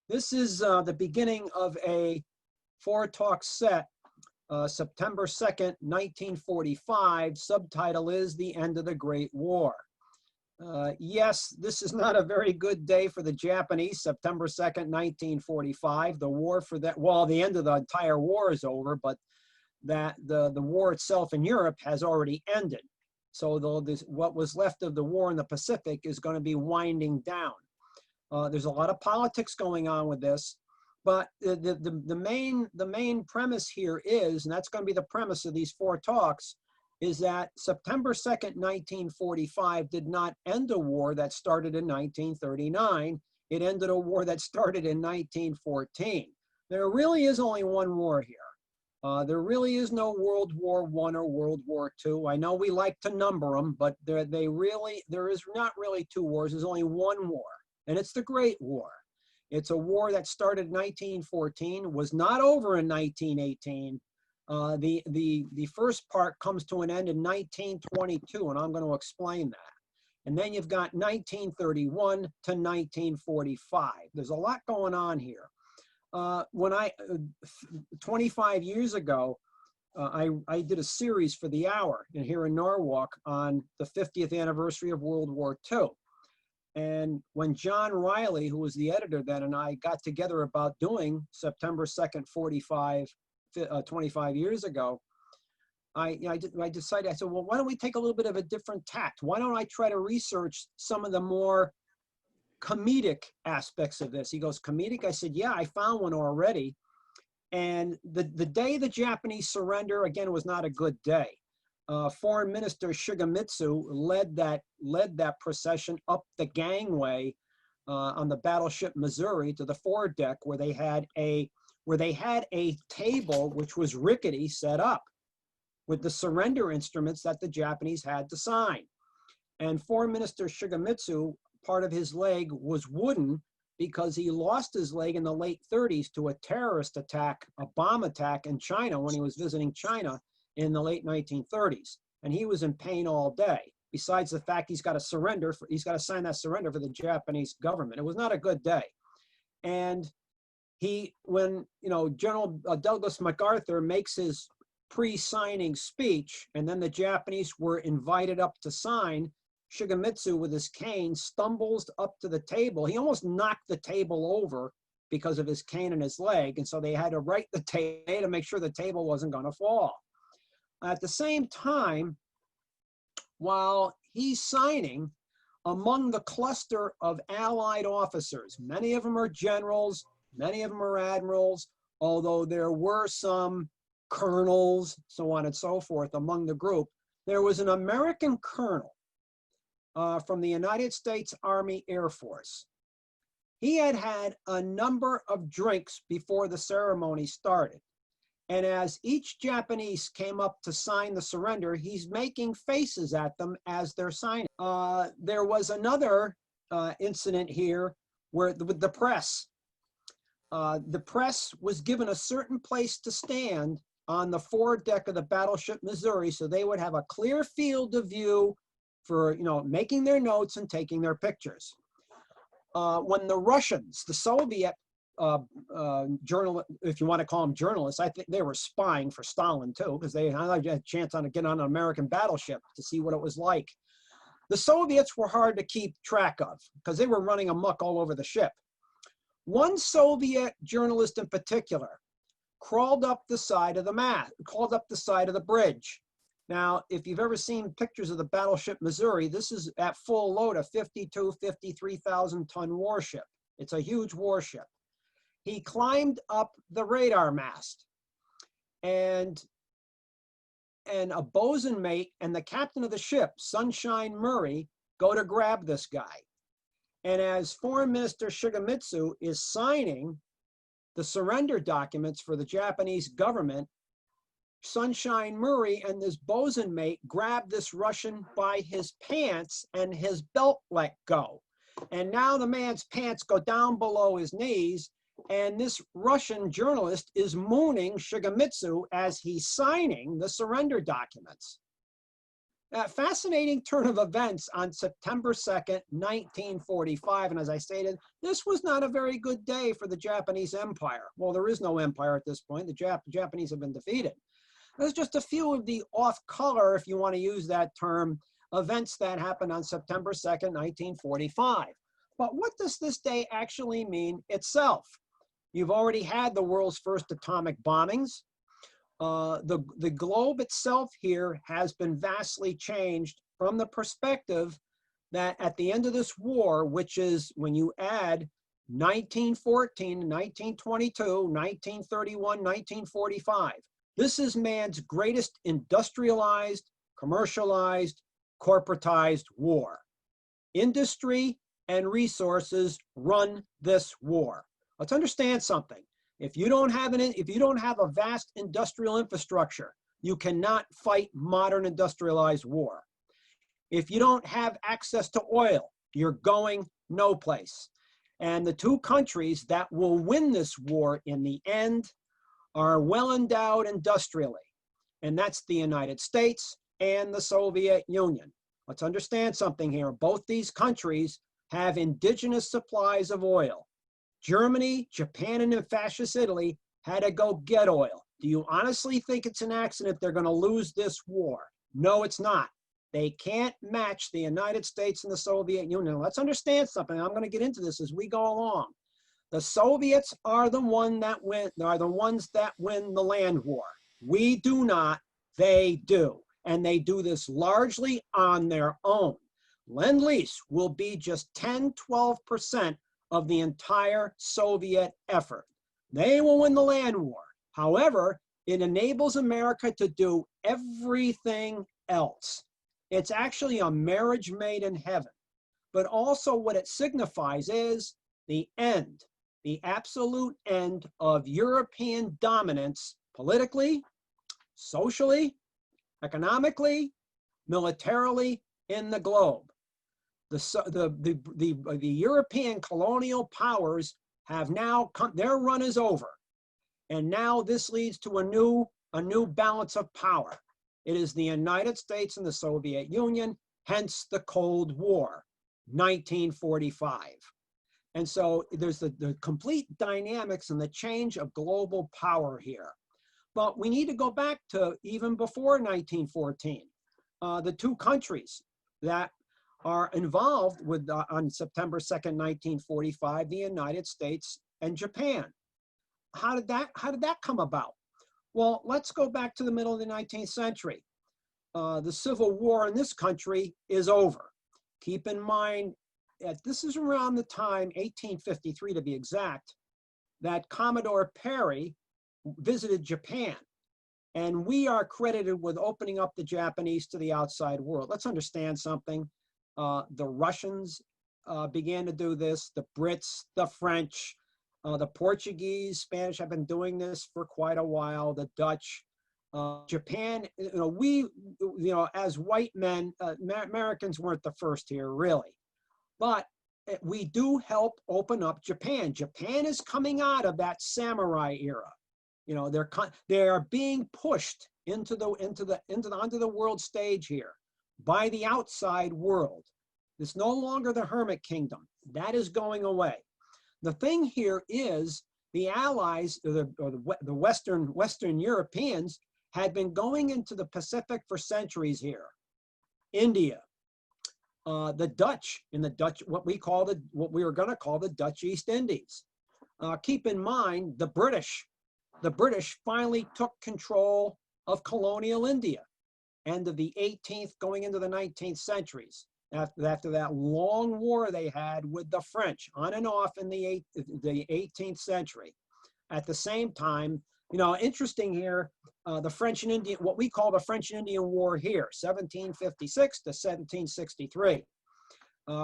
This is the beginning of a four-talk set, September 2nd, 1945. Subtitle is The End of the Great War. Yes, this is not a very good day for the Japanese, September 2nd, 1945. The war for that, well, the end of the entire war is over, but that the war itself in Europe has already ended. So what was left of the war in the Pacific is going to be winding down. There's a lot of politics going on with this, but the main premise here is, and that's going to be the premise of these four talks, is that September 2nd, 1945 did not end a war that started in 1939. It ended a war that started in 1914. There really is only one war here. There really is no World War I or World War II. I know we like to number them, but there is not really two wars. There's only one war, and it's the Great War. It's a war that started in 1914, was not over in 1918. The first part comes to an end in 1922, and I'm going to explain that. And then you've got 1931 to 1945. There's a lot going on here. 25 years ago, I did a series for the Hour here in Norwalk on the 50th anniversary of World War II. And when John Riley, who was the editor then, and I got together about doing September 2nd, 25 years ago, I decided, I said, well, why don't we take a little bit of a different tact? Why don't I try to research some of the more comedic aspects of this? He goes, comedic? I said, yeah, I found one already. And the day the Japanese surrender, again, was not a good day. Foreign Minister Shigemitsu led that procession up the gangway on the battleship Missouri to the foredeck, where they had a table which was rickety set up with the surrender instruments that the Japanese had to sign. And Foreign Minister Shigemitsu, part of his leg was wooden because he lost his leg in the late 30s to a terrorist attack, a bomb attack in China when he was visiting China in the late 1930s. And he was in pain all day. Besides the fact he's got to sign that surrender for the Japanese government. It was not a good day. And when General Douglas MacArthur makes his pre-signing speech, and then the Japanese were invited up to sign, Shigemitsu, with his cane, stumbles up to the table. He almost knocked the table over because of his cane and his leg, and so they had to right the table to make sure the table wasn't going to fall. At the same time, while he's signing, among the cluster of Allied officers, many of them are generals, many of them are admirals, although there were some colonels, so on and so forth, among the group, there was an American colonel from the United States Army Air Force. He had had a number of drinks before the ceremony started. And as each Japanese came up to sign the surrender, he's making faces at them as they're signing. There was another incident here where with the press. The press was given a certain place to stand on the foredeck of the battleship Missouri, so they would have a clear field of view for making their notes and taking their pictures. When the Russians, the Soviet if you want to call them journalists, I think they were spying for Stalin too, because they had a chance to get on an American battleship to see what it was like. The Soviets were hard to keep track of because they were running amok all over the ship. One Soviet journalist in particular crawled up the side of the bridge. Now, if you've ever seen pictures of the battleship Missouri, this is at full load a 53,000 ton warship. It's a huge warship. He climbed up the radar mast, and a bosun mate and the captain of the ship, Sunshine Murray, go to grab this guy. And as Foreign Minister Shigemitsu is signing the surrender documents for the Japanese government, Sunshine Murray and this bosun mate grab this Russian by his pants, and his belt let go. And now the man's pants go down below his knees, and this Russian journalist is mooning Shigemitsu as he's signing the surrender documents. A fascinating turn of events on September 2nd, 1945. And as I stated, this was not a very good day for the Japanese Empire. Well, there is no empire at this point. The Japanese have been defeated. There's just a few of the off-color, if you want to use that term, events that happened on September 2nd, 1945. But what does this day actually mean itself? You've already had the world's first atomic bombings. The globe itself here has been vastly changed from the perspective that at the end of this war, which is when you add 1914, 1922, 1931, 1945, this is man's greatest industrialized, commercialized, corporatized war. Industry and resources run this war. Let's understand something. If you don't have a vast industrial infrastructure, you cannot fight modern industrialized war. If you don't have access to oil, you're going no place. And the two countries that will win this war in the end are well endowed industrially, and that's the United States and the Soviet Union. Let's understand something here. Both these countries have indigenous supplies of oil. Germany, Japan, and fascist Italy had to go get oil. Do you honestly think it's an accident they're going to lose this war? No, it's not. They can't match the United States and the Soviet Union. Let's understand something. I'm going to get into this as we go along. The Soviets are the ones that win the land war. We do not, they do. And they do this largely on their own. Lend-Lease will be just 10, 12% of the entire Soviet effort. They will win the land war. However, it enables America to do everything else. It's actually a marriage made in heaven. But also what it signifies is the end, the absolute end of European dominance politically, socially, economically, militarily in the globe. The European colonial powers have now come, their run is over. And now this leads to a new balance of power. It is the United States and the Soviet Union, hence the Cold War, 1945. And so there's the complete dynamics and the change of global power here. But we need to go back to even before 1914. The two countries that are involved with on September 2nd, 1945, the United States and Japan. How did that come about? Well, let's go back to the middle of the 19th century. The Civil War in this country is over. Keep in mind that this is around the time, 1853 to be exact, that Commodore Perry visited Japan. And we are credited with opening up the Japanese to the outside world. Let's understand something. The Russians began to do this, the Brits, the French, the Portuguese, Spanish have been doing this for quite a while, the Dutch, Japan, as white men, Americans weren't the first here, really. But we do help open up Japan. Japan is coming out of that samurai era. They are being pushed onto the world stage here by the outside world. It's no longer the hermit kingdom. That is going away. The thing here is the Allies, or the Western Europeans, had been going into the Pacific for centuries here. India, the Dutch, what we were going to call the Dutch East Indies. Keep in mind, the British finally took control of colonial India, end of the 18th, going into the 19th centuries. After that long war they had with the French, on and off in the 18th century. At the same time, interesting here, the French and Indian, what we call the French and Indian War here, 1756 to 1763,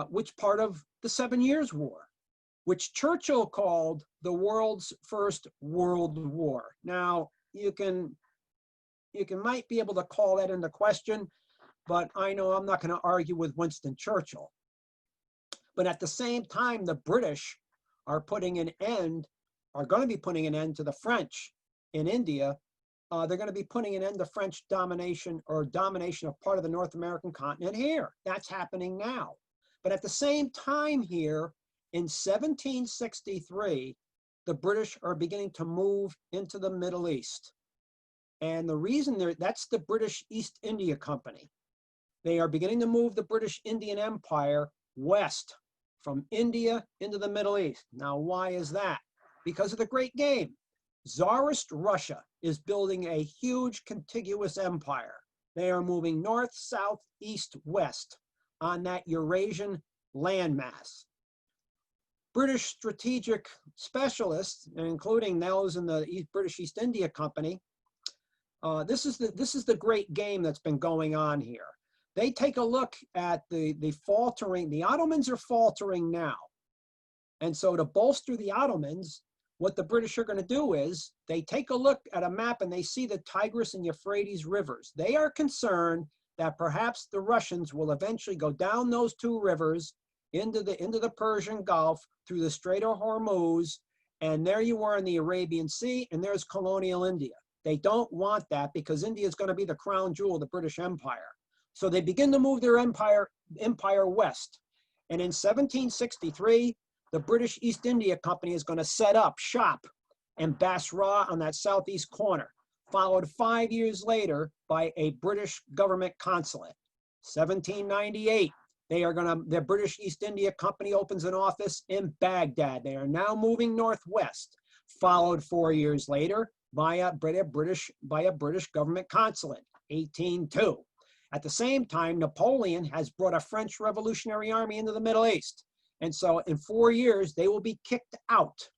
which part of the 7 Years' War, which Churchill called the world's first world war. Now, you might be able to call that into question, but I know I'm not going to argue with Winston Churchill. But at the same time, the British are going to be putting an end to the French in India they're going to be putting an end to French domination or domination of part of the North American continent here. That's happening now. But at the same time here, in 1763, the British are beginning to move into the Middle East. And the reason that's the British East India Company. They are beginning to move the British Indian Empire west from India into the Middle East. Now, why is that? Because of the Great Game. Tsarist Russia is building a huge contiguous empire. They are moving north, south, east, west on that Eurasian landmass. British strategic specialists, including those in the British East India Company, this is the Great Game that's been going on here. They take a look at the faltering. The Ottomans are faltering now. And so to bolster the Ottomans, what the British are going to do is they take a look at a map and they see the Tigris and Euphrates rivers. They are concerned that perhaps the Russians will eventually go down those two rivers into the Persian Gulf through the Strait of Hormuz, and there you are in the Arabian Sea, and there's colonial India. They don't want that because India is going to be the crown jewel of the British Empire. So they begin to move their empire west. And in 1763, the British East India Company is going to set up shop in Basra on that southeast corner, followed 5 years later by a British government consulate. 1798, the British East India Company opens an office in Baghdad. They are now moving northwest, followed 4 years later by a British government consulate, 1802. At the same time, Napoleon has brought a French Revolutionary Army into the Middle East. And so in 4 years, they will be kicked out.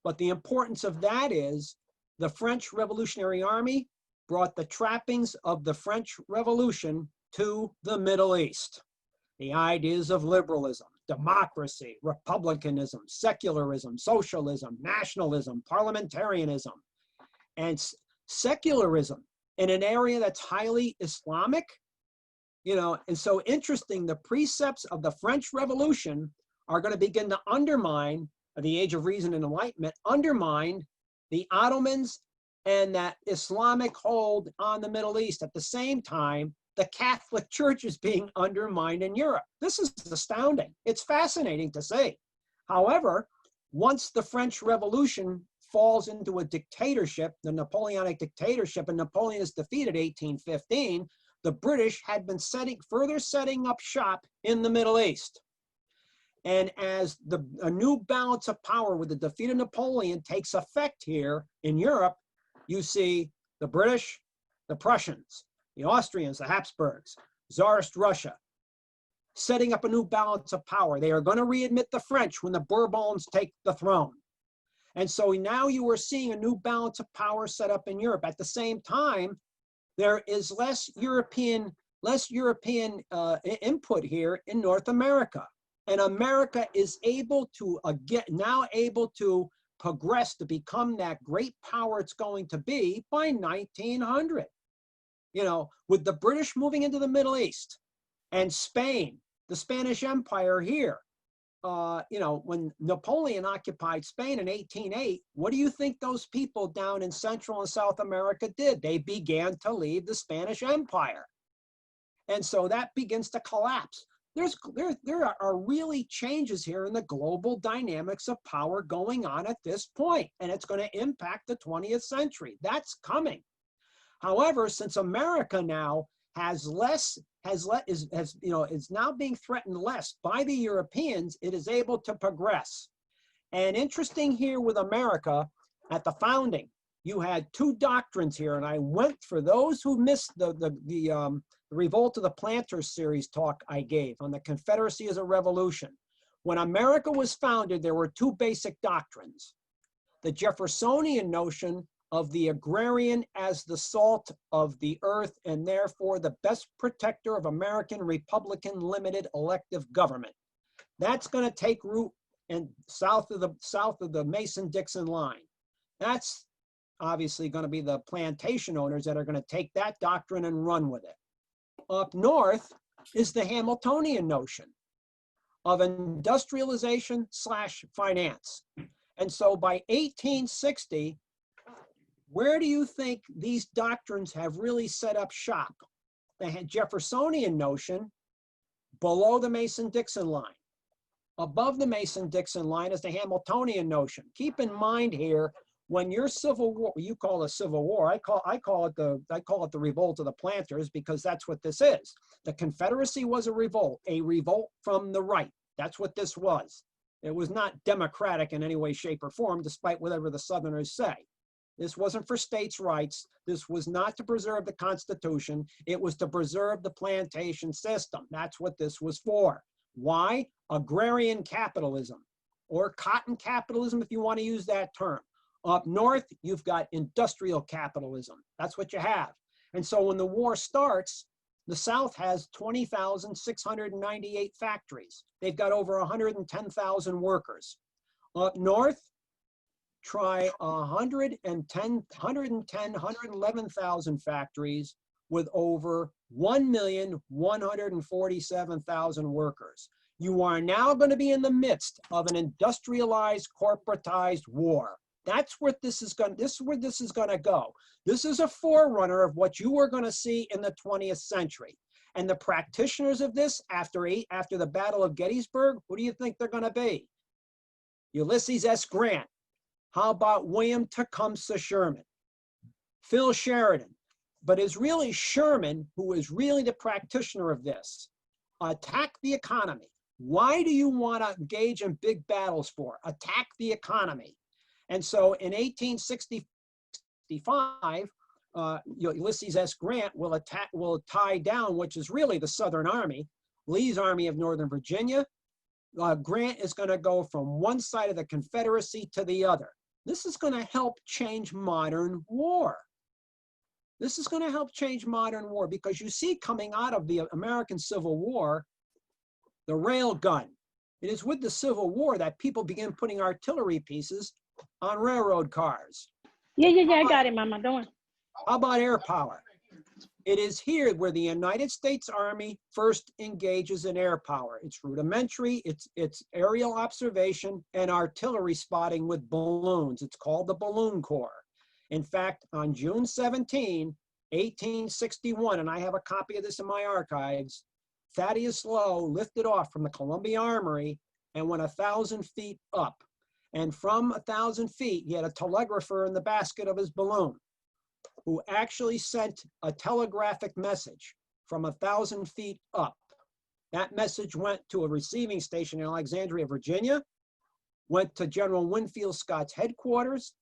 But the importance of that is the French Revolutionary Army brought the trappings of the French Revolution to the Middle East. The ideas of liberalism, democracy, republicanism, secularism, socialism, nationalism, parliamentarianism, and secularism in an area that's highly Islamic, and so interesting, the precepts of the French Revolution are going to begin to undermine the Age of Reason and Enlightenment, undermine the Ottomans and that Islamic hold on the Middle East. At the same time, the Catholic Church is being undermined in Europe. This is astounding. It's fascinating to see. However, once the French Revolution falls into a dictatorship, the Napoleonic dictatorship, and Napoleon is defeated in 1815, the British had been further setting up shop in the Middle East. And as a new balance of power with the defeat of Napoleon takes effect here in Europe, you see the British, the Prussians, the Austrians, the Habsburgs, Tsarist Russia, setting up a new balance of power. They are going to readmit the French when the Bourbons take the throne. And so now you are seeing a new balance of power set up in Europe. At the same time, there is less European input here in North America. And America is able to progress to become that great power it's going to be by 1900. With the British moving into the Middle East and Spain, the Spanish Empire here, when Napoleon occupied Spain in 1808, what do you think those people down in Central and South America did? They began to leave the Spanish Empire. And so that begins to collapse. There are really changes here in the global dynamics of power going on at this point, and it's going to impact the 20th century. That's coming. However, since America now is now being threatened less by the Europeans, it is able to progress. And interesting here with America, at the founding, you had two doctrines here, and I went for those who missed the Revolt of the Planters series talk I gave on the Confederacy as a revolution. When America was founded, there were two basic doctrines: the Jeffersonian notion of the agrarian as the salt of the earth and therefore the best protector of American Republican limited elective government. That's going to take root in south of the Mason-Dixon line. That's obviously going to be the plantation owners that are going to take that doctrine and run with it. Up north is the Hamiltonian notion of industrialization / finance. And so by 1860, Where do you think these doctrines have really set up shop? The Jeffersonian notion, below the Mason-Dixon line. Above the Mason-Dixon line is the Hamiltonian notion. Keep in mind here, when your Civil War, you call it a Civil War, I call it the revolt of the planters, because that's what this is. The Confederacy was a revolt from the right. That's what this was. It was not democratic in any way, shape, or form, despite whatever the Southerners say. This wasn't for states' rights. This was not to preserve the Constitution. It was to preserve the plantation system. That's what this was for. Why? Agrarian capitalism, or cotton capitalism, if you want to use that term. Up north, you've got industrial capitalism. That's what you have. And so when the war starts, the South has 20,698 factories. They've got over 110,000 workers. Up north, try 111,000 factories with over 1,147,000 workers. You are now going to be in the midst of an industrialized, corporatized war. That's where this is going. This is where this is going to go. This is a forerunner of what you are going to see in the 20th century. And the practitioners of this, after the Battle of Gettysburg, who do you think they're going to be? Ulysses S. Grant. How about William Tecumseh Sherman? Phil Sheridan. But it's really Sherman who is really the practitioner of this. Attack the economy. Why do you want to engage in big battles for? Attack the economy. And so in 1865, Ulysses S. Grant will tie down, which is really the Southern Army, Lee's Army of Northern Virginia. Grant is going to go from one side of the Confederacy to the other. This is going to help change modern war. This is going to help change modern war, because you see, coming out of the American Civil War, the rail gun. It is with the Civil War that people began putting artillery pieces on railroad cars. Yeah, I got it, Mama. Don't worry. How about air power? It is here where the United States Army first engages in air power. It's rudimentary, it's aerial observation and artillery spotting with balloons. It's called the Balloon Corps. In fact, on June 17, 1861, and I have a copy of this in my archives, Thaddeus Lowe lifted off from the Columbia Armory and went 1,000 feet up. And from 1,000 feet, he had a telegrapher in the basket of his balloon who actually sent a telegraphic message from 1,000 feet up. That message went to a receiving station in Alexandria, Virginia, went to General Winfield Scott's headquarters,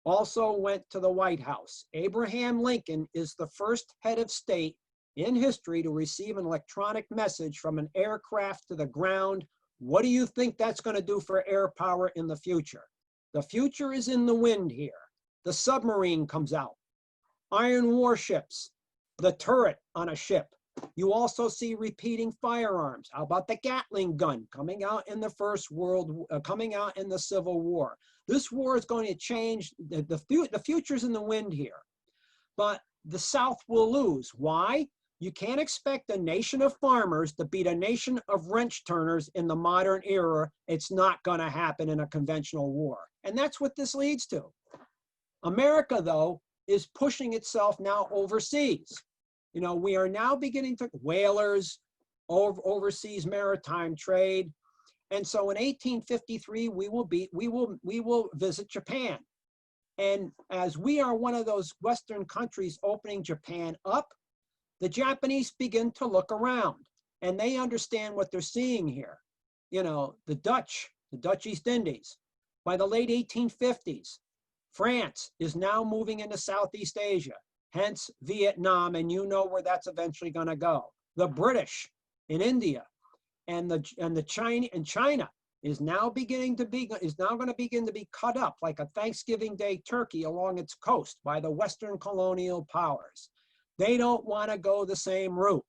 also went to the White House. Abraham Lincoln is the first head of state in history to receive an electronic message from an aircraft to the ground. What do you think that's going to do for air power in the future? The future is in the wind here. The submarine comes out. Iron warships, the turret on a ship. You also see repeating firearms. How about the Gatling gun coming out in the coming out in the Civil War? This war is going to change. The future's in the wind here. But the South will lose. Why? You can't expect a nation of farmers to beat a nation of wrench turners in the modern era. It's not going to happen in a conventional war. And that's what this leads to. America, though, is pushing itself now overseas. You know, we are now beginning to whalers, overseas maritime trade. And so in 1853, we will visit Japan. And as we are one of those Western countries opening Japan up, the Japanese begin to look around and they understand what they're seeing here. You know, the Dutch East Indies. By the late 1850s, France is now moving into Southeast Asia, hence Vietnam, and you know where that's eventually going to go. The British in India, and China is now going to begin to be cut up like a Thanksgiving Day turkey along its coast by the Western colonial powers. They don't want to go the same route.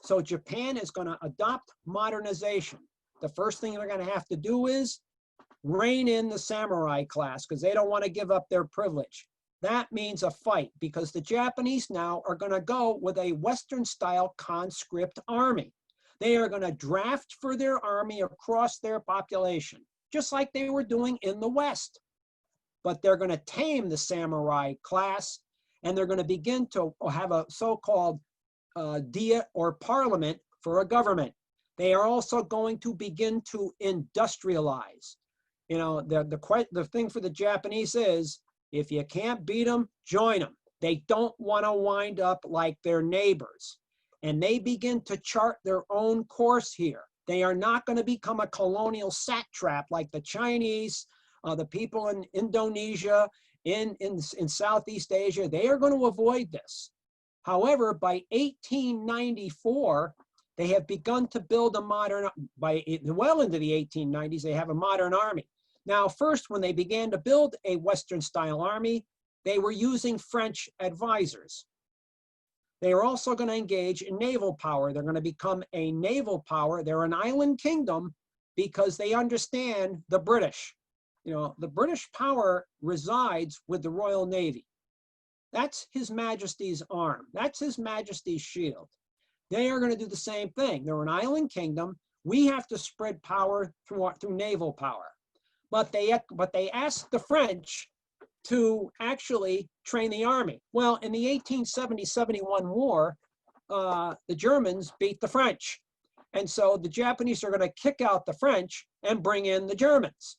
So Japan is going to adopt modernization. The first thing they're going to have to do is rein in the samurai class because they don't want to give up their privilege. That means a fight because the Japanese now are going to go with a Western-style conscript army. They are going to draft for their army across their population, just like they were doing in the West. but they're going to tame the samurai class, and they're going to begin to have a so-called diet or parliament for a government. They are also going to begin to industrialize. You know, the thing for the Japanese is, if you can't beat them, join them. They don't want to wind up like their neighbors. And they begin to chart their own course here. They are not going to become a colonial satrap like the Chinese, the people in Indonesia, in Southeast Asia. They are going to avoid this. However, by 1894, they have begun to build a modern, well into the 1890s, they have a modern army. Now, first, when they began to build a Western-style army, they were using French advisors. They are also going to engage in naval power. They're going to become a naval power. They're an island kingdom because they understand the British. You know, the British power resides with the Royal Navy. That's His Majesty's arm. That's His Majesty's shield. They are going to do the same thing. They're an island kingdom. We have to spread power through naval power. But they asked the French to actually train the army. Well, in the 1870-71 war, the Germans beat the French. And so the Japanese are going to kick out the French and bring in the Germans.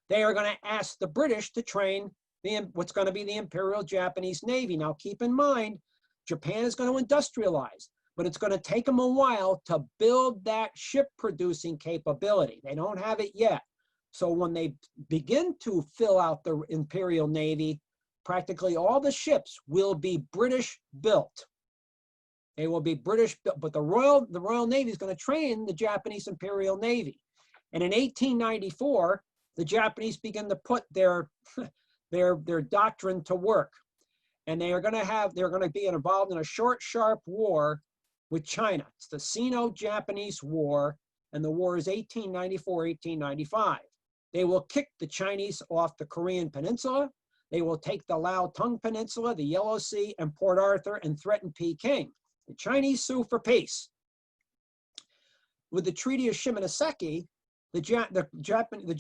They are going to ask the British to train what's going to be the Imperial Japanese Navy. Now, keep in mind, Japan is going to industrialize, but it's going to take them a while to build that ship-producing capability. They don't have it yet. So when they begin to fill out the Imperial Navy, practically all the ships will be British built. They will be British built, but the Royal Navy is going to train the Japanese Imperial Navy. And in 1894, the Japanese begin to put their doctrine to work. And they're going to be involved in a short, sharp war with China. It's the Sino-Japanese War, and the war is 1894-1895. They will kick the Chinese off the Korean Peninsula. They will take the Liaotung Peninsula, the Yellow Sea, and Port Arthur, and threaten Peking. The Chinese sue for peace. With the Treaty of Shimonoseki, the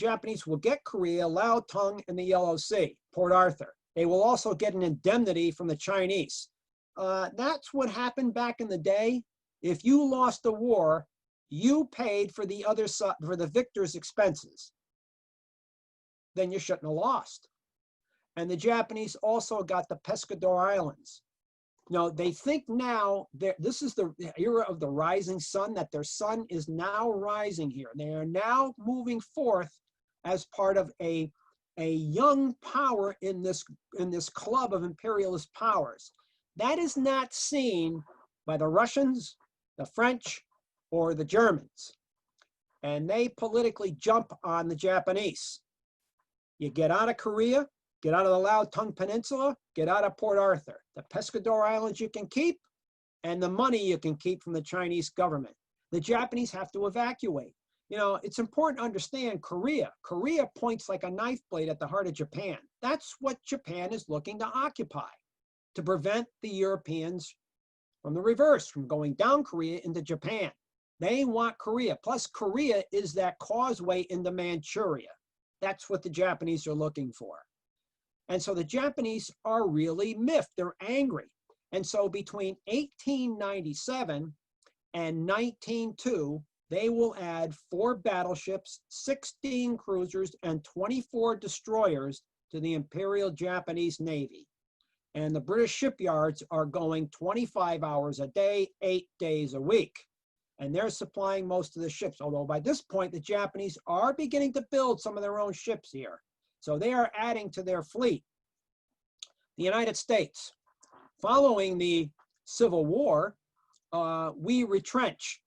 Japanese will get Korea, Liaotung, and the Yellow Sea, Port Arthur. They will also get an indemnity from the Chinese. That's what happened back in the day. If you lost a war, you paid for the other side, for the victor's expenses. Then you shouldn't have lost. And the Japanese also got the Pescador Islands. Now, they think now, this is the era of the rising sun, that their sun is now rising here. They are now moving forth as part of a young power in this club of imperialist powers. That is not seen by the Russians, the French, or the Germans. And they politically jump on the Japanese. You get out of Korea, get out of the Liaotung Peninsula, get out of Port Arthur. The Pescador Islands you can keep, and the money you can keep from the Chinese government. The Japanese have to evacuate. You know, it's important to understand Korea. Korea points like a knife blade at the heart of Japan. That's what Japan is looking to occupy, to prevent the Europeans from the reverse, from going down Korea into Japan. They want Korea. Plus, Korea is that causeway into Manchuria. That's what the Japanese are looking for. And so the Japanese are really miffed. They're angry. And so between 1897 and 1902, they will add 4 battleships, 16 cruisers, and 24 destroyers to the Imperial Japanese Navy. And the British shipyards are going 25 hours a day, 8 days a week. And they're supplying most of the ships. Although by this point, the Japanese are beginning to build some of their own ships here. So they are adding to their fleet. The United States, following the Civil War, we retrench.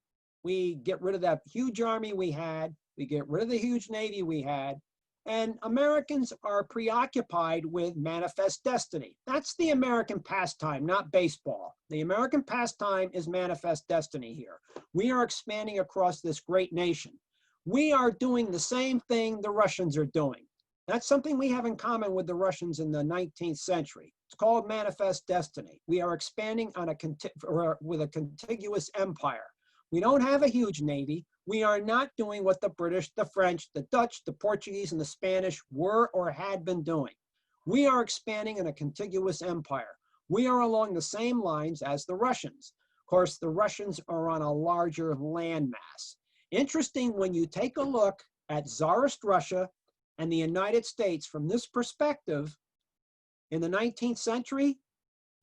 We get rid of that huge army we had. We get rid of the huge navy we had. And Americans are preoccupied with manifest destiny. That's the American pastime, not baseball. The American pastime is manifest destiny here. We are expanding across this great nation. We are doing the same thing the Russians are doing. That's something we have in common with the Russians in the 19th century. It's called manifest destiny. We are expanding on with a contiguous empire. We don't have a huge navy. We are not doing what the British, the French, the Dutch, the Portuguese, and the Spanish were or had been doing. We are expanding in a contiguous empire. We are along the same lines as the Russians. Of course, the Russians are on a larger landmass. Interesting when you take a look at Tsarist Russia and the United States from this perspective, in the 19th century,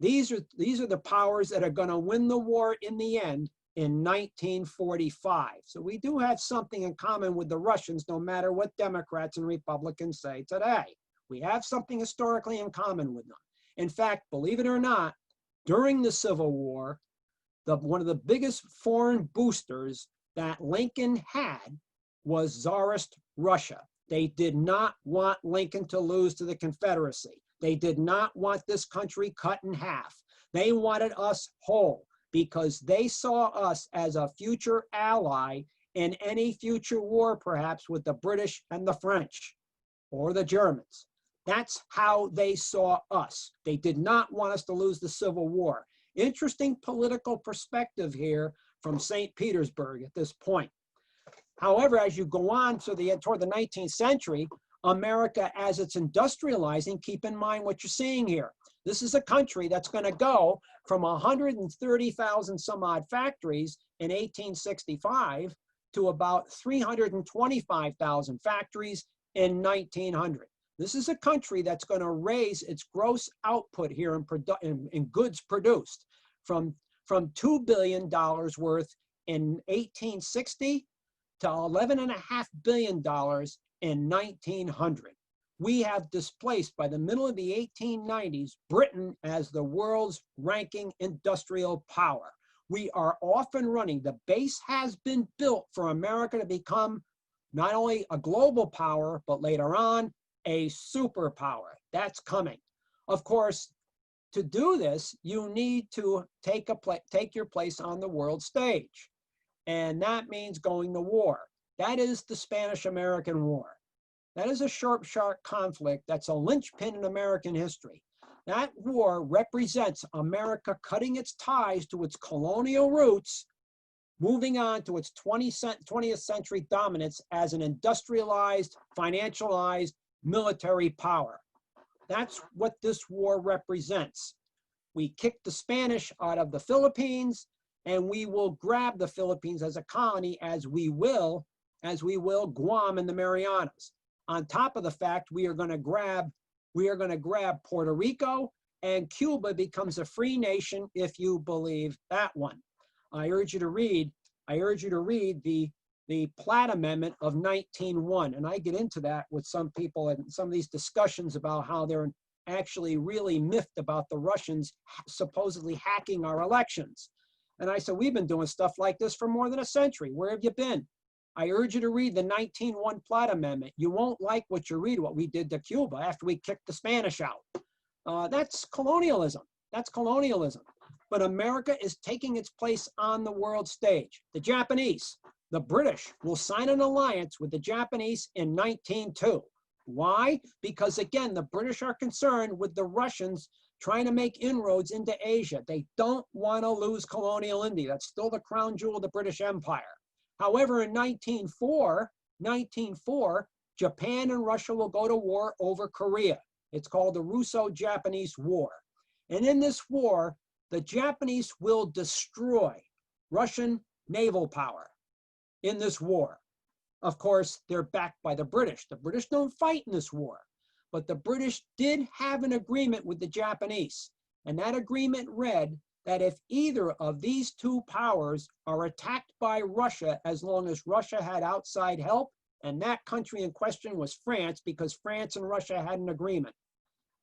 these are the powers that are going to win the war in the end in 1945. So we do have something in common with the Russians, no matter what Democrats and Republicans say today. We have something historically in common with them. In fact, believe it or not, during the Civil War, one of the biggest foreign boosters that Lincoln had was Tsarist Russia. They did not want Lincoln to lose to the Confederacy. They did not want this country cut in half. They wanted us whole because they saw us as a future ally in any future war, perhaps with the British and the French or the Germans. That's how they saw us. They did not want us to lose the Civil War. Interesting political perspective here from St. Petersburg at this point. However, as you go on toward the 19th century, America, as it's industrializing, keep in mind what you're seeing here. This is a country that's going to go from 130,000 some odd factories in 1865 to about 325,000 factories in 1900. This is a country that's going to raise its gross output here in goods produced from $2 billion worth in 1860 to $11.5 billion in 1900. We have displaced, by the middle of the 1890s, Britain as the world's ranking industrial power. We are off and running. The base has been built for America to become not only a global power, but later on, a superpower. That's coming. Of course, to do this, you need to take your place on the world stage. And that means going to war. That is the Spanish-American War. That is a sharp conflict that's a linchpin in American history. That war represents America cutting its ties to its colonial roots, moving on to its 20th century dominance as an industrialized, financialized military power. That's what this war represents. We kicked the Spanish out of the Philippines, and we will grab the Philippines as a colony as we will Guam and the Marianas. On top of the fact, we are going to grab Puerto Rico, and Cuba becomes a free nation if you believe that one. I urge you to read the Platt Amendment of 1901, and I get into that with some people and some of these discussions about how they're actually really miffed about the Russians supposedly hacking our elections. And I said, we've been doing stuff like this for more than a century. Where have you been? I urge you to read the 1901 Platt Amendment. You won't like what you read, what we did to Cuba after we kicked the Spanish out. That's colonialism. That's colonialism. But America is taking its place on the world stage. The Japanese, the British will sign an alliance with the Japanese in 1902. Why? Because again, the British are concerned with the Russians trying to make inroads into Asia. They don't want to lose colonial India. That's still the crown jewel of the British Empire. However, in 1904, Japan and Russia will go to war over Korea. It's called the Russo-Japanese War. And in this war, the Japanese will destroy Russian naval power in this war. Of course, they're backed by the British. The British don't fight in this war, but the British did have an agreement with the Japanese. And that agreement read that if either of these two powers are attacked by Russia, as long as Russia had outside help, and that country in question was France, because France and Russia had an agreement,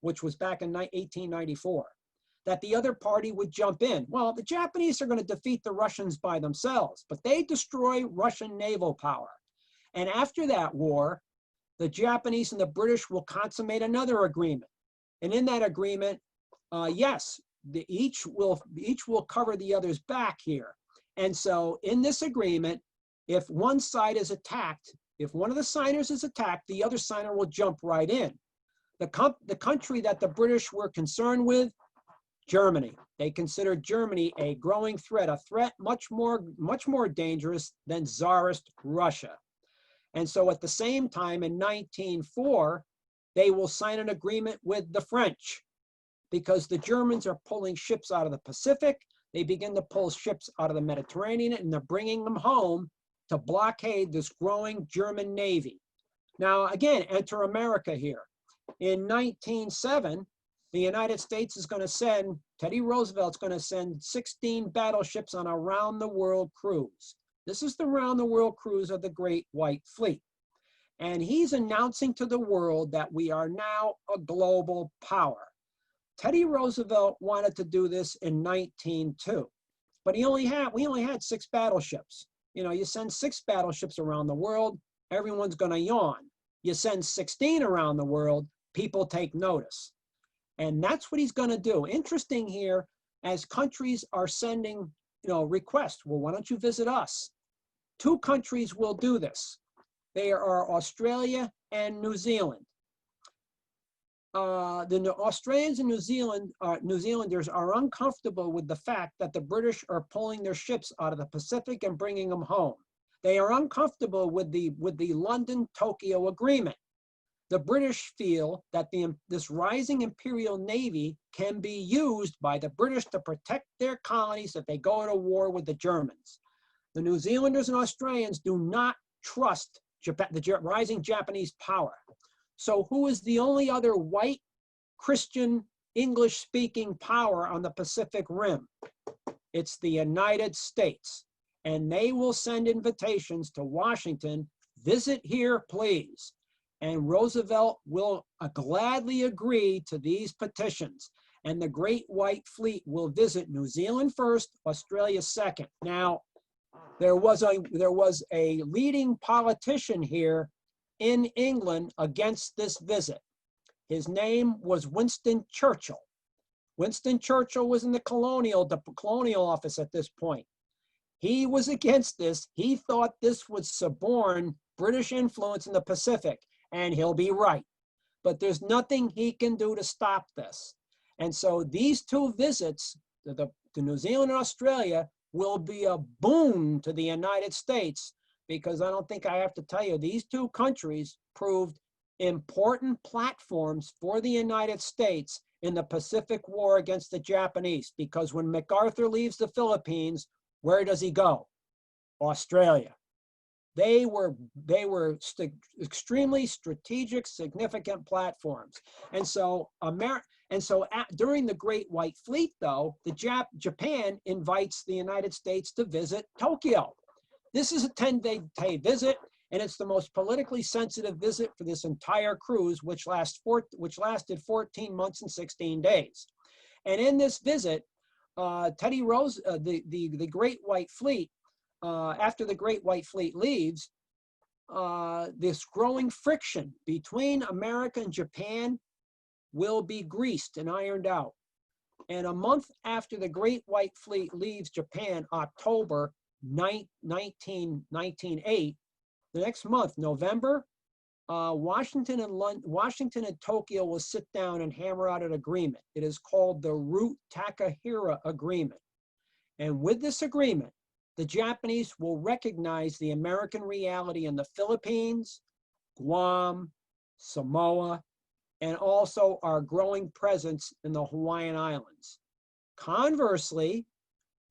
which was back in 1894, that the other party would jump in. Well, the Japanese are going to defeat the Russians by themselves, but they destroy Russian naval power. And after that war, the Japanese and the British will consummate another agreement. And in that agreement, yes, each will cover the other's back here. And so in this agreement, if one side is attacked, if one of the signers is attacked, the other signer will jump right in. The country that the British were concerned with, Germany. They considered Germany a growing threat, a threat much more dangerous than Tsarist Russia. And so at the same time in 1904, they will sign an agreement with the French because the Germans are pulling ships out of the Pacific. They begin to pull ships out of the Mediterranean, and they're bringing them home to blockade this growing German Navy. Now, again, enter America here. In 1907, the United States is going to send, Teddy Roosevelt's going to send 16 battleships on a round-the-world cruise. This is the round-the-world cruise of the Great White Fleet. And he's announcing to the world that we are now a global power. Teddy Roosevelt wanted to do this in 1902, but we only had 6 battleships. You know, you send 6 battleships around the world, everyone's going to yawn. You send 16 around the world, people take notice. And that's what he's going to do. Interesting here, as countries are sending, requests, well, why don't you visit us? 2 countries will do this. They are Australia and New Zealand. The Australians and New Zealanders are uncomfortable with the fact that the British are pulling their ships out of the Pacific and bringing them home. They are uncomfortable with the London-Tokyo Agreement. The British feel that this rising imperial navy can be used by the British to protect their colonies if they go to war with the Germans. The New Zealanders and Australians do not trust the rising Japanese power. So who is the only other white, Christian, English-speaking power on the Pacific Rim? It's the United States. And they will send invitations to Washington, visit here, please. And Roosevelt will gladly agree to these petitions. And the Great White Fleet will visit New Zealand first, Australia second. Now, there was a leading politician here in England against this visit. His name was Winston Churchill. Winston Churchill was in the Colonial office at this point. He was against this. He thought this would suborn British influence in the Pacific, and he'll be right. But there's nothing he can do to stop this. And so these 2 visits to New Zealand and Australia will be a boon to the United States, because I don't think I have to tell you, these 2 countries proved important platforms for the United States in the Pacific War against the Japanese. Because when MacArthur leaves the Philippines, where does he go? Australia. They were extremely strategic, significant platforms. And so during the Great White Fleet, though, Japan invites the United States to visit Tokyo. This is a 10-day visit, and it's the most politically sensitive visit for this entire cruise, which lasted 14 months and 16 days. And in this visit, the Great White Fleet, after the Great White Fleet leaves, this growing friction between America and Japan will be greased and ironed out. And a month after the Great White Fleet leaves Japan, October 1908, the next month, November, Washington and Tokyo will sit down and hammer out an agreement. It is called the Root-Takahira Agreement. And with this agreement, the Japanese will recognize the American reality in the Philippines, Guam, Samoa, and also our growing presence in the Hawaiian Islands. Conversely,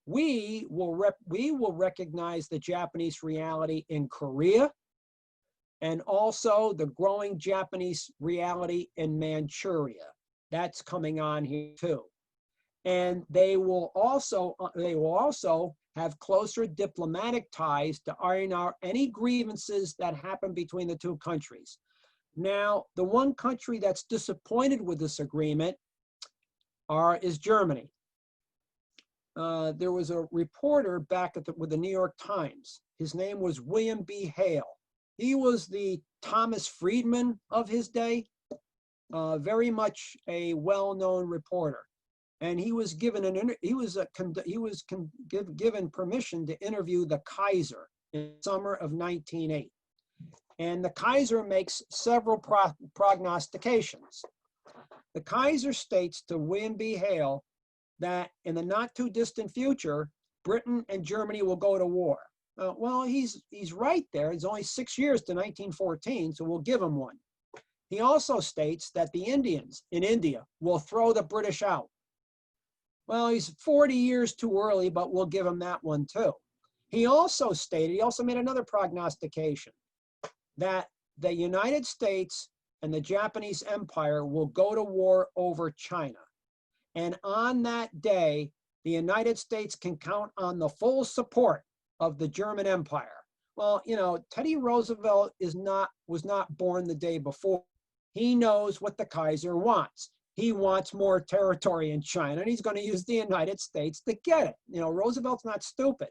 we will recognize the Japanese reality in Korea, and also the growing Japanese reality in Manchuria. That's coming on here too. And they will also have closer diplomatic ties to iron out any grievances that happen between the 2 countries. Now, the one country that's disappointed with this agreement is Germany. There was a reporter back with the New York Times. His name was William B. Hale. He was the Thomas Friedman of his day, very much a well-known reporter. And he was given given permission to interview the Kaiser in the summer of 1908. And the Kaiser makes several prognostications. The Kaiser states to William B. Hale that in the not too distant future, Britain and Germany will go to war. Well, he's right there. It's only 6 years to 1914, so we'll give him one. He also states that the Indians in India will throw the British out. Well, he's 40 years too early, but we'll give him that one too. He also stated, he also made another prognostication, that the United States and the Japanese Empire will go to war over China. And on that day, the United States can count on the full support of the German Empire. Well, you know, Teddy Roosevelt was not born the day before. He knows what the Kaiser wants. He wants more territory in China, and he's going to use the United States to get it. You know, Roosevelt's not stupid.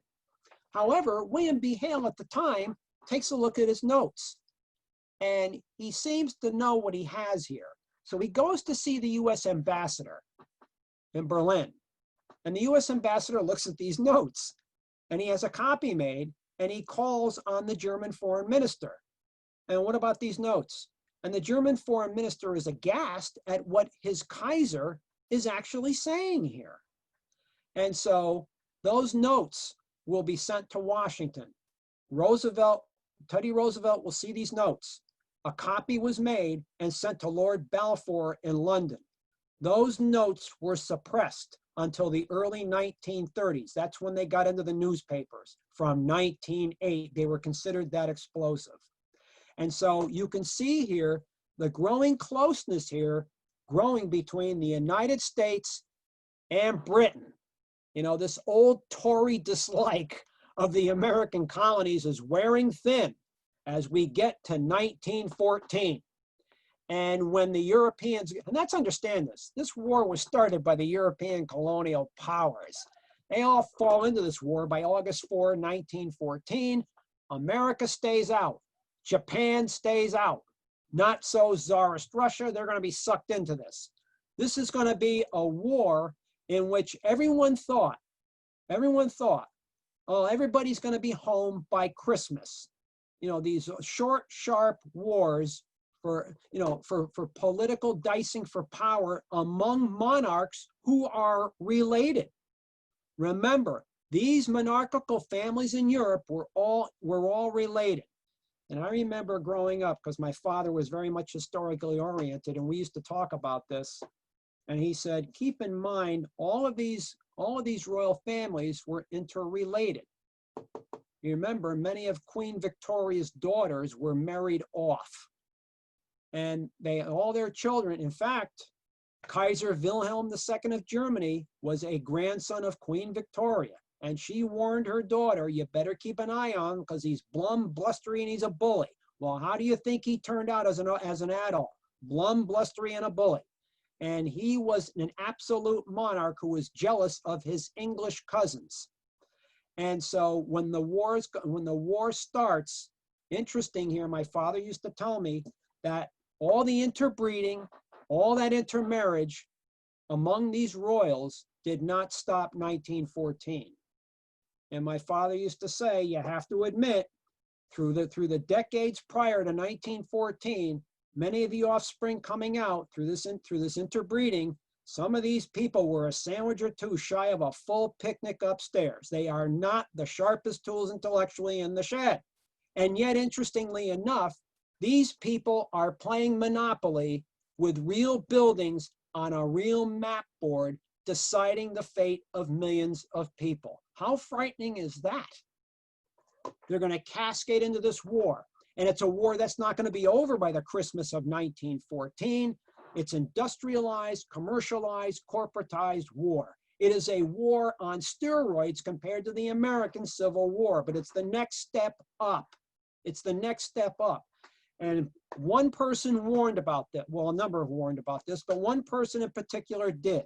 However, William B. Hale at the time takes a look at his notes, and he seems to know what he has here. So he goes to see the U.S. ambassador in Berlin, and the U.S. ambassador looks at these notes, and he has a copy made, and he calls on the German foreign minister. And what about these notes? And the German foreign minister is aghast at what his Kaiser is actually saying here. And so those notes will be sent to Washington. Teddy Roosevelt will see these notes. A copy was made and sent to Lord Balfour in London. Those notes were suppressed until the early 1930s. That's when they got into the newspapers. From 1908, they were considered that explosive. And so you can see here the growing closeness here, growing between the United States and Britain. You know, this old Tory dislike of the American colonies is wearing thin as we get to 1914. And when the Europeans, and let's understand this war was started by the European colonial powers. They all fall into this war by August 4, 1914. America stays out. Japan stays out. Not so Tsarist Russia, they're going to be sucked into this. This is going to be a war in which everyone thought, oh, everybody's going to be home by Christmas. You know, these short, sharp wars for political dicing for power among monarchs who are related. Remember, these monarchical families in Europe were all related. And I remember growing up, because my father was very much historically oriented, and we used to talk about this. And he said, keep in mind, all of these royal families were interrelated. You remember, many of Queen Victoria's daughters were married off. And all their children, in fact, Kaiser Wilhelm II of Germany was a grandson of Queen Victoria. And she warned her daughter, you better keep an eye on him because he's glum, blustery, and he's a bully. Well, how do you think he turned out as an adult? Glum, blustery, and a bully. And he was an absolute monarch who was jealous of his English cousins. And so when the war starts, interesting here, my father used to tell me that all the interbreeding, all that intermarriage among these royals did not stop 1914. And my father used to say, you have to admit, through the decades prior to 1914, many of the offspring coming out through this interbreeding, some of these people were a sandwich or two shy of a full picnic upstairs. They are not the sharpest tools intellectually in the shed. And yet, interestingly enough, these people are playing Monopoly with real buildings on a real map board, deciding the fate of millions of people. How frightening is that? They're going to cascade into this war. And it's a war that's not going to be over by the Christmas of 1914. It's industrialized, commercialized, corporatized war. It is a war on steroids compared to the American Civil War, but it's the next step up. It's the next step up. And one person warned about that. Well, a number have warned about this, but one person in particular did.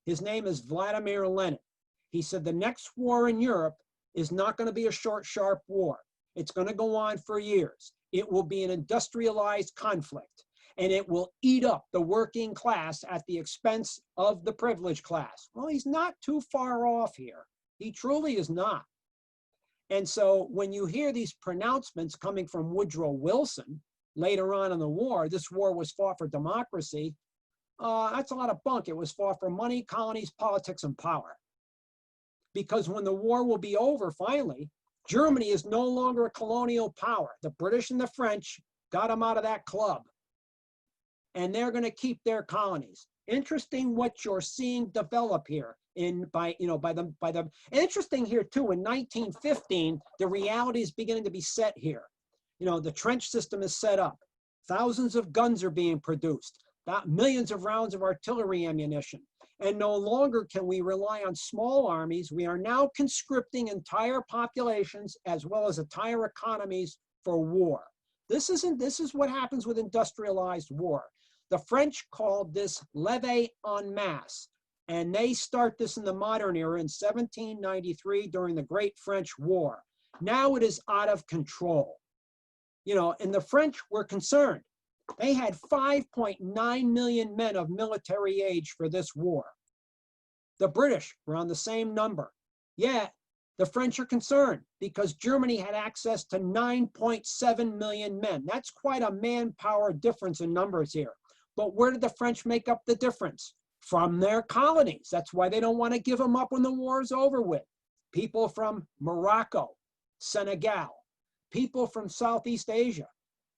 His name is Vladimir Lenin. He said the next war in Europe is not going to be a short, sharp war. It's going to go on for years. It will be an industrialized conflict, and it will eat up the working class at the expense of the privileged class. Well, he's not too far off here. He truly is not. And so when you hear these pronouncements coming from Woodrow Wilson later on in the war, this war was fought for democracy, that's a lot of bunk. It was fought for money, colonies, politics, and power. Because when the war will be over, finally, Germany is no longer a colonial power. The British and the French got them out of that club. and they're going to keep their colonies. Interesting what you're seeing develop here interesting here too, in 1915, the reality is beginning to be set here. The trench system is set up. Thousands of guns are being produced, millions of rounds of artillery ammunition. And no longer can we rely on small armies. We are now conscripting entire populations as well as entire economies for war. This is what happens with industrialized war. The French called this levée en masse, and they start this in the modern era in 1793 during the Great French War. Now it is out of control. And the French were concerned. They had 5.9 million men of military age for this war. The British were on the same number. Yet, the French are concerned because Germany had access to 9.7 million men. That's quite a manpower difference in numbers here. But where did the French make up the difference? From their colonies. That's why they don't want to give them up when the war is over with. People from Morocco, Senegal, people from Southeast Asia.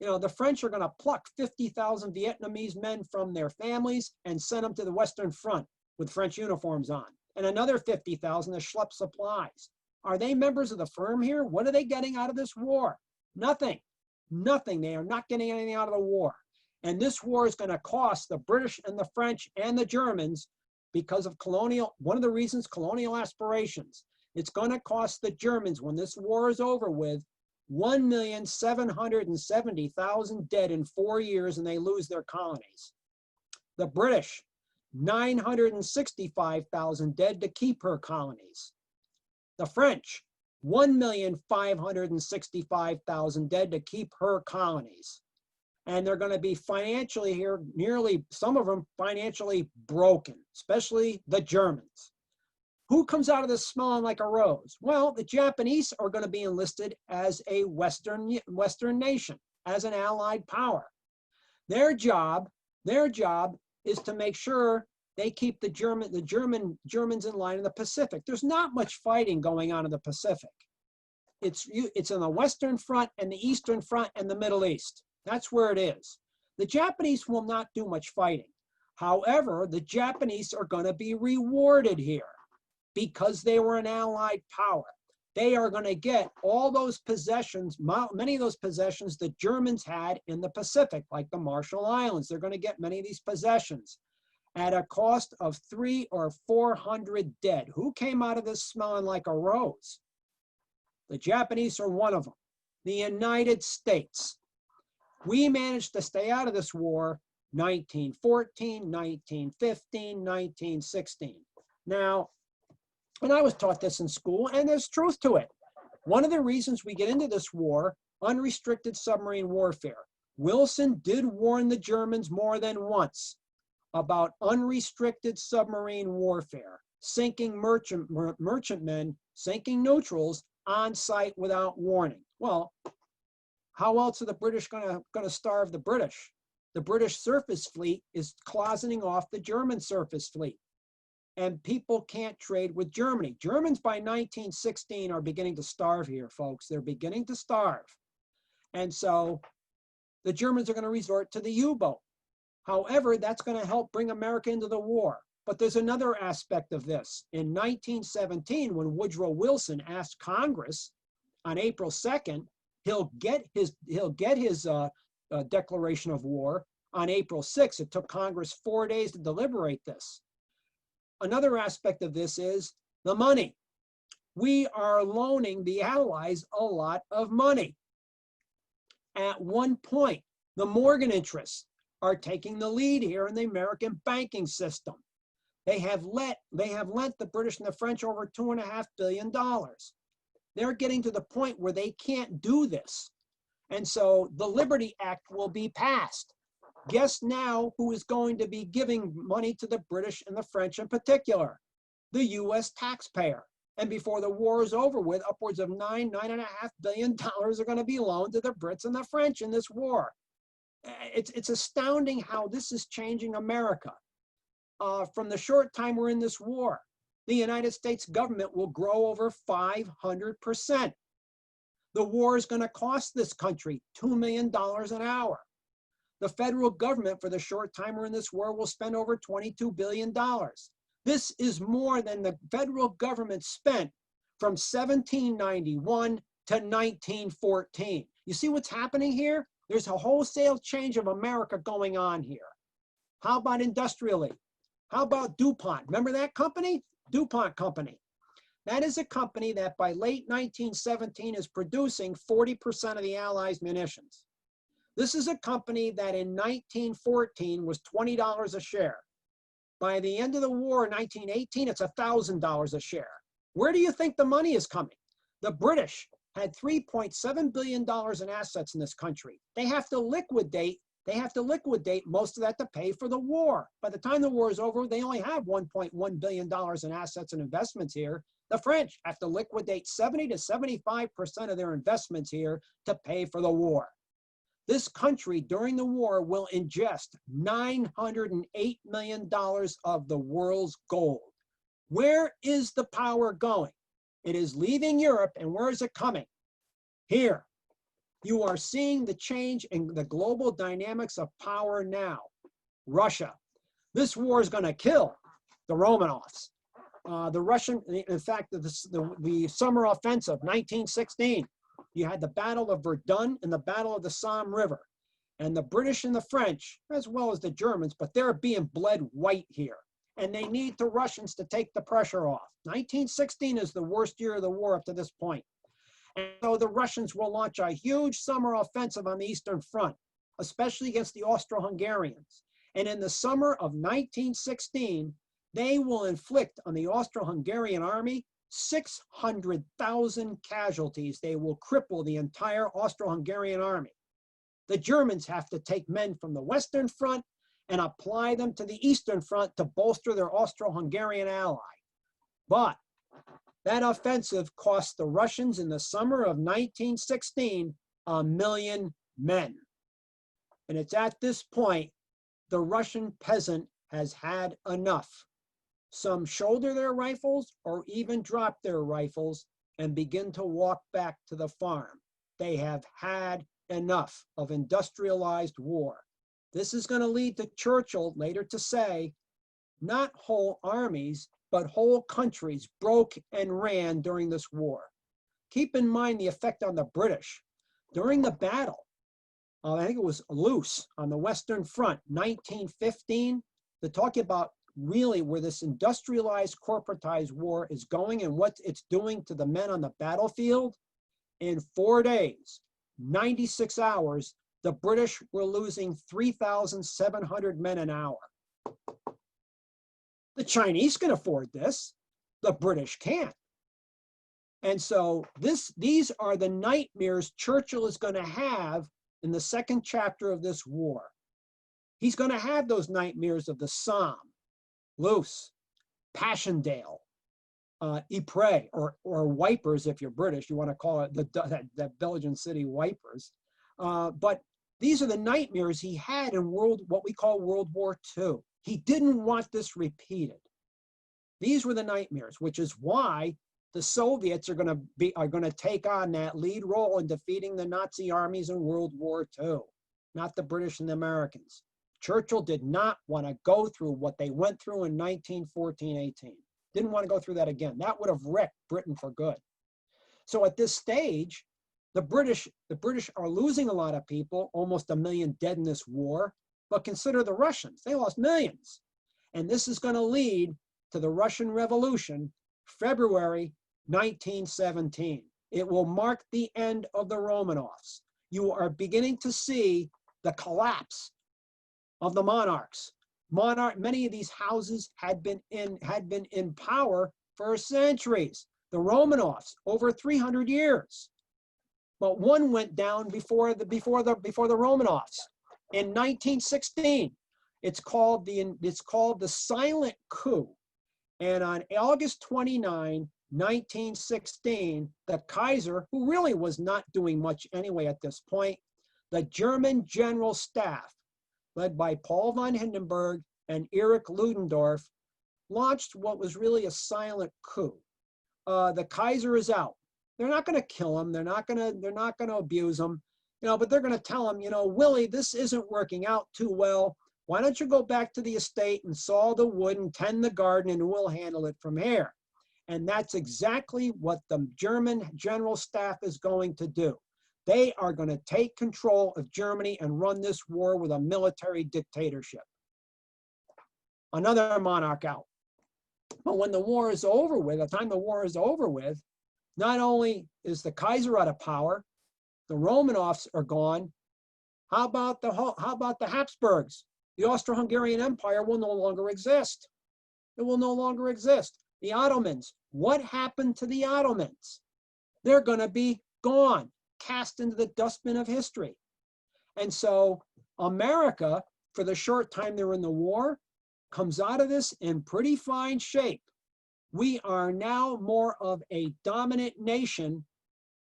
The French are going to pluck 50,000 Vietnamese men from their families and send them to the Western Front with French uniforms on, and another 50,000 to schlep supplies. Are they members of the firm here? What are they getting out of this war? Nothing. Nothing. They are not getting anything out of the war. And this war is going to cost the British and the French and the Germans because of one of the reasons, colonial aspirations. It's going to cost the Germans, when this war is over with, 1,770,000 dead in 4 years, and they lose their colonies. The British, 965,000 dead to keep her colonies. The French, 1,565,000 dead to keep her colonies. And they're going to be financially here, some of them financially broken, especially the Germans. Who comes out of this smelling like a rose? Well, the Japanese are going to be enlisted as a Western nation, as an allied power. Their job is to make sure they keep the Germans in line in the Pacific. There's not much fighting going on in the Pacific. It's in the Western Front and the Eastern Front and the Middle East. That's where it is. The Japanese will not do much fighting. However, the Japanese are going to be rewarded here because they were an allied power. They are going to get all those possessions, many of those possessions the Germans had in the Pacific, like the Marshall Islands. They're going to get many of these possessions at a cost of 300 or 400 dead. Who came out of this smelling like a rose? The Japanese are one of them. The United States. We managed to stay out of this war 1914, 1915, 1916. Now, and I was taught this in school, and there's truth to it. One of the reasons we get into this war, unrestricted submarine warfare. Wilson did warn the Germans more than once about unrestricted submarine warfare, sinking merchantmen, sinking neutrals on site without warning. Well, how else are the British going to starve the British? The British surface fleet is closeting off the German surface fleet. And people can't trade with Germany. Germans by 1916 are beginning to starve here, folks. They're beginning to starve. And so the Germans are going to resort to the U-boat. However, that's going to help bring America into the war. But there's another aspect of this. In 1917, when Woodrow Wilson asked Congress on April 2nd, he'll get his declaration of war on April 6th. It took Congress 4 days to deliberate this. Another aspect of this is the money. We are loaning the Allies a lot of money. At one point, the Morgan interests are taking the lead here in the American banking system. They have lent the British and the French over $2.5 billion. They're getting to the point where they can't do this. And so the Liberty Act will be passed. Guess now who is going to be giving money to the British and the French in particular? The US taxpayer. And before the war is over with, upwards of $9.5 billion are going to be loaned to the Brits and the French in this war. It's astounding how this is changing America. From the short time we're in this war, the United States government will grow over 500%. The war is going to cost this country $2 million an hour. The federal government, for the short time we're in this war, will spend over $22 billion. This is more than the federal government spent from 1791 to 1914. You see what's happening here? There's a wholesale change of America going on here. How about industrially? How about DuPont? Remember that company? DuPont Company. That is a company that by late 1917 is producing 40% of the Allies' munitions. This is a company that in 1914 was $20 a share. By the end of the war in 1918, it's $1,000 a share. Where do you think the money is coming? The British had $3.7 billion in assets in this country. They have to liquidate most of that to pay for the war. By the time the war is over, they only have $1.1 billion in assets and investments here. The French have to liquidate 70 to 75% of their investments here to pay for the war. This country during the war will ingest $908 million of the world's gold. Where is the power going? It is leaving Europe, and where is it coming? Here. You are seeing the change in the global dynamics of power now. Russia. This war is going to kill the Romanovs. The Russian, in fact, the summer offensive, 1916, you had the Battle of Verdun and the Battle of the Somme River. And the British and the French, as well as the Germans, but they're being bled white here. And they need the Russians to take the pressure off. 1916 is the worst year of the war up to this point. And so the Russians will launch a huge summer offensive on the Eastern Front, especially against the Austro-Hungarians. And in the summer of 1916, they will inflict on the Austro-Hungarian army 600,000 casualties. They will cripple the entire Austro-Hungarian army. The Germans have to take men from the Western Front and apply them to the Eastern Front to bolster their Austro-Hungarian ally. But that offensive cost the Russians in the summer of 1916 1 million men. And it's at this point the Russian peasant has had enough. Some shoulder their rifles or even drop their rifles and begin to walk back to the farm. They have had enough of industrialized war. This is going to lead to Churchill later to say, not whole armies, but whole countries broke and ran during this war. Keep in mind the effect on the British. During the battle, I think it was Loos on the Western Front, 1915, to talk about really where this industrialized, corporatized war is going and what it's doing to the men on the battlefield. In 4 days, 96 hours, the British were losing 3,700 men an hour. The Chinese can afford this. The British can't. And so these are the nightmares Churchill is going to have in the second chapter of this war. He's going to have those nightmares of the Somme, Loos, Passchendaele, Ypres, or Wipers if you're British. You want to call it that Belgian city Wipers. But these are the nightmares he had in what we call World War II. He didn't want this repeated. These were the nightmares, which is why the Soviets are going to take on that lead role in defeating the Nazi armies in World War II, not the British and the Americans. Churchill did not want to go through what they went through in 1914-18. Didn't want to go through that again. That would have wrecked Britain for good. So at this stage, the British are losing a lot of people, almost 1 million dead in this war. But consider the Russians. They lost millions. And this is going to lead to the Russian Revolution, February 1917. It will mark the end of the Romanovs. You are beginning to see the collapse of the monarchs. Many of these houses had been in power for centuries. The Romanovs, over 300 years. But one went down before the Romanovs. In 1916, it's called the silent coup. And on August 29, 1916, the Kaiser, who really was not doing much anyway at this point, the German General Staff, led by Paul von Hindenburg and Erich Ludendorff, launched what was really a silent coup. The Kaiser is out. They're not going to kill him. They're not going to abuse him. but they're going to tell him, Willie, this isn't working out too well. Why don't you go back to the estate and saw the wood and tend the garden, and we'll handle it from here. And that's exactly what the German General Staff is going to do. They are going to take control of Germany and run this war with a military dictatorship. Another monarch out. But when the war is over with, the time the war is over with, not only is the Kaiser out of power, the Romanovs are gone. How about the Habsburgs? The Austro-Hungarian Empire will no longer exist. It will no longer exist. The Ottomans, what happened to the Ottomans? They're going to be gone, cast into the dustbin of history. And so America, for the short time they're in the war, comes out of this in pretty fine shape. We are now more of a dominant nation.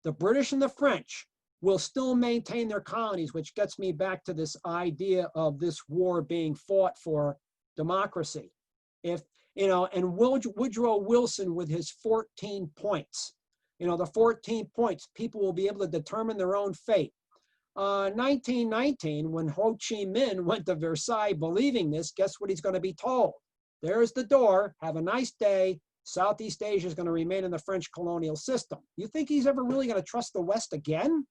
The British and the French will still maintain their colonies, which gets me back to this idea of this war being fought for democracy. And Woodrow Wilson with his 14 points, the 14 points, people will be able to determine their own fate. 1919, when Ho Chi Minh went to Versailles believing this, guess what he's going to be told? There's the door, have a nice day. Southeast Asia is going to remain in the French colonial system. You think he's ever really going to trust the West again?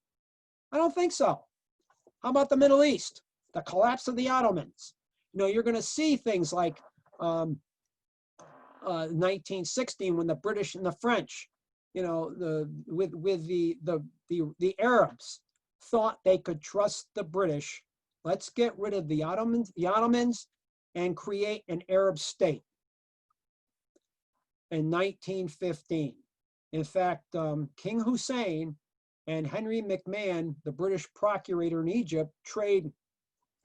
I don't think so. How about the Middle East? The collapse of the Ottomans. You're going to see things like 1916 when the British and the French, with the Arabs thought they could trust the British. Let's get rid of the Ottomans and create an Arab state. In 1915, in fact, King Hussein and Henry McMahon, the British procurator in Egypt, trade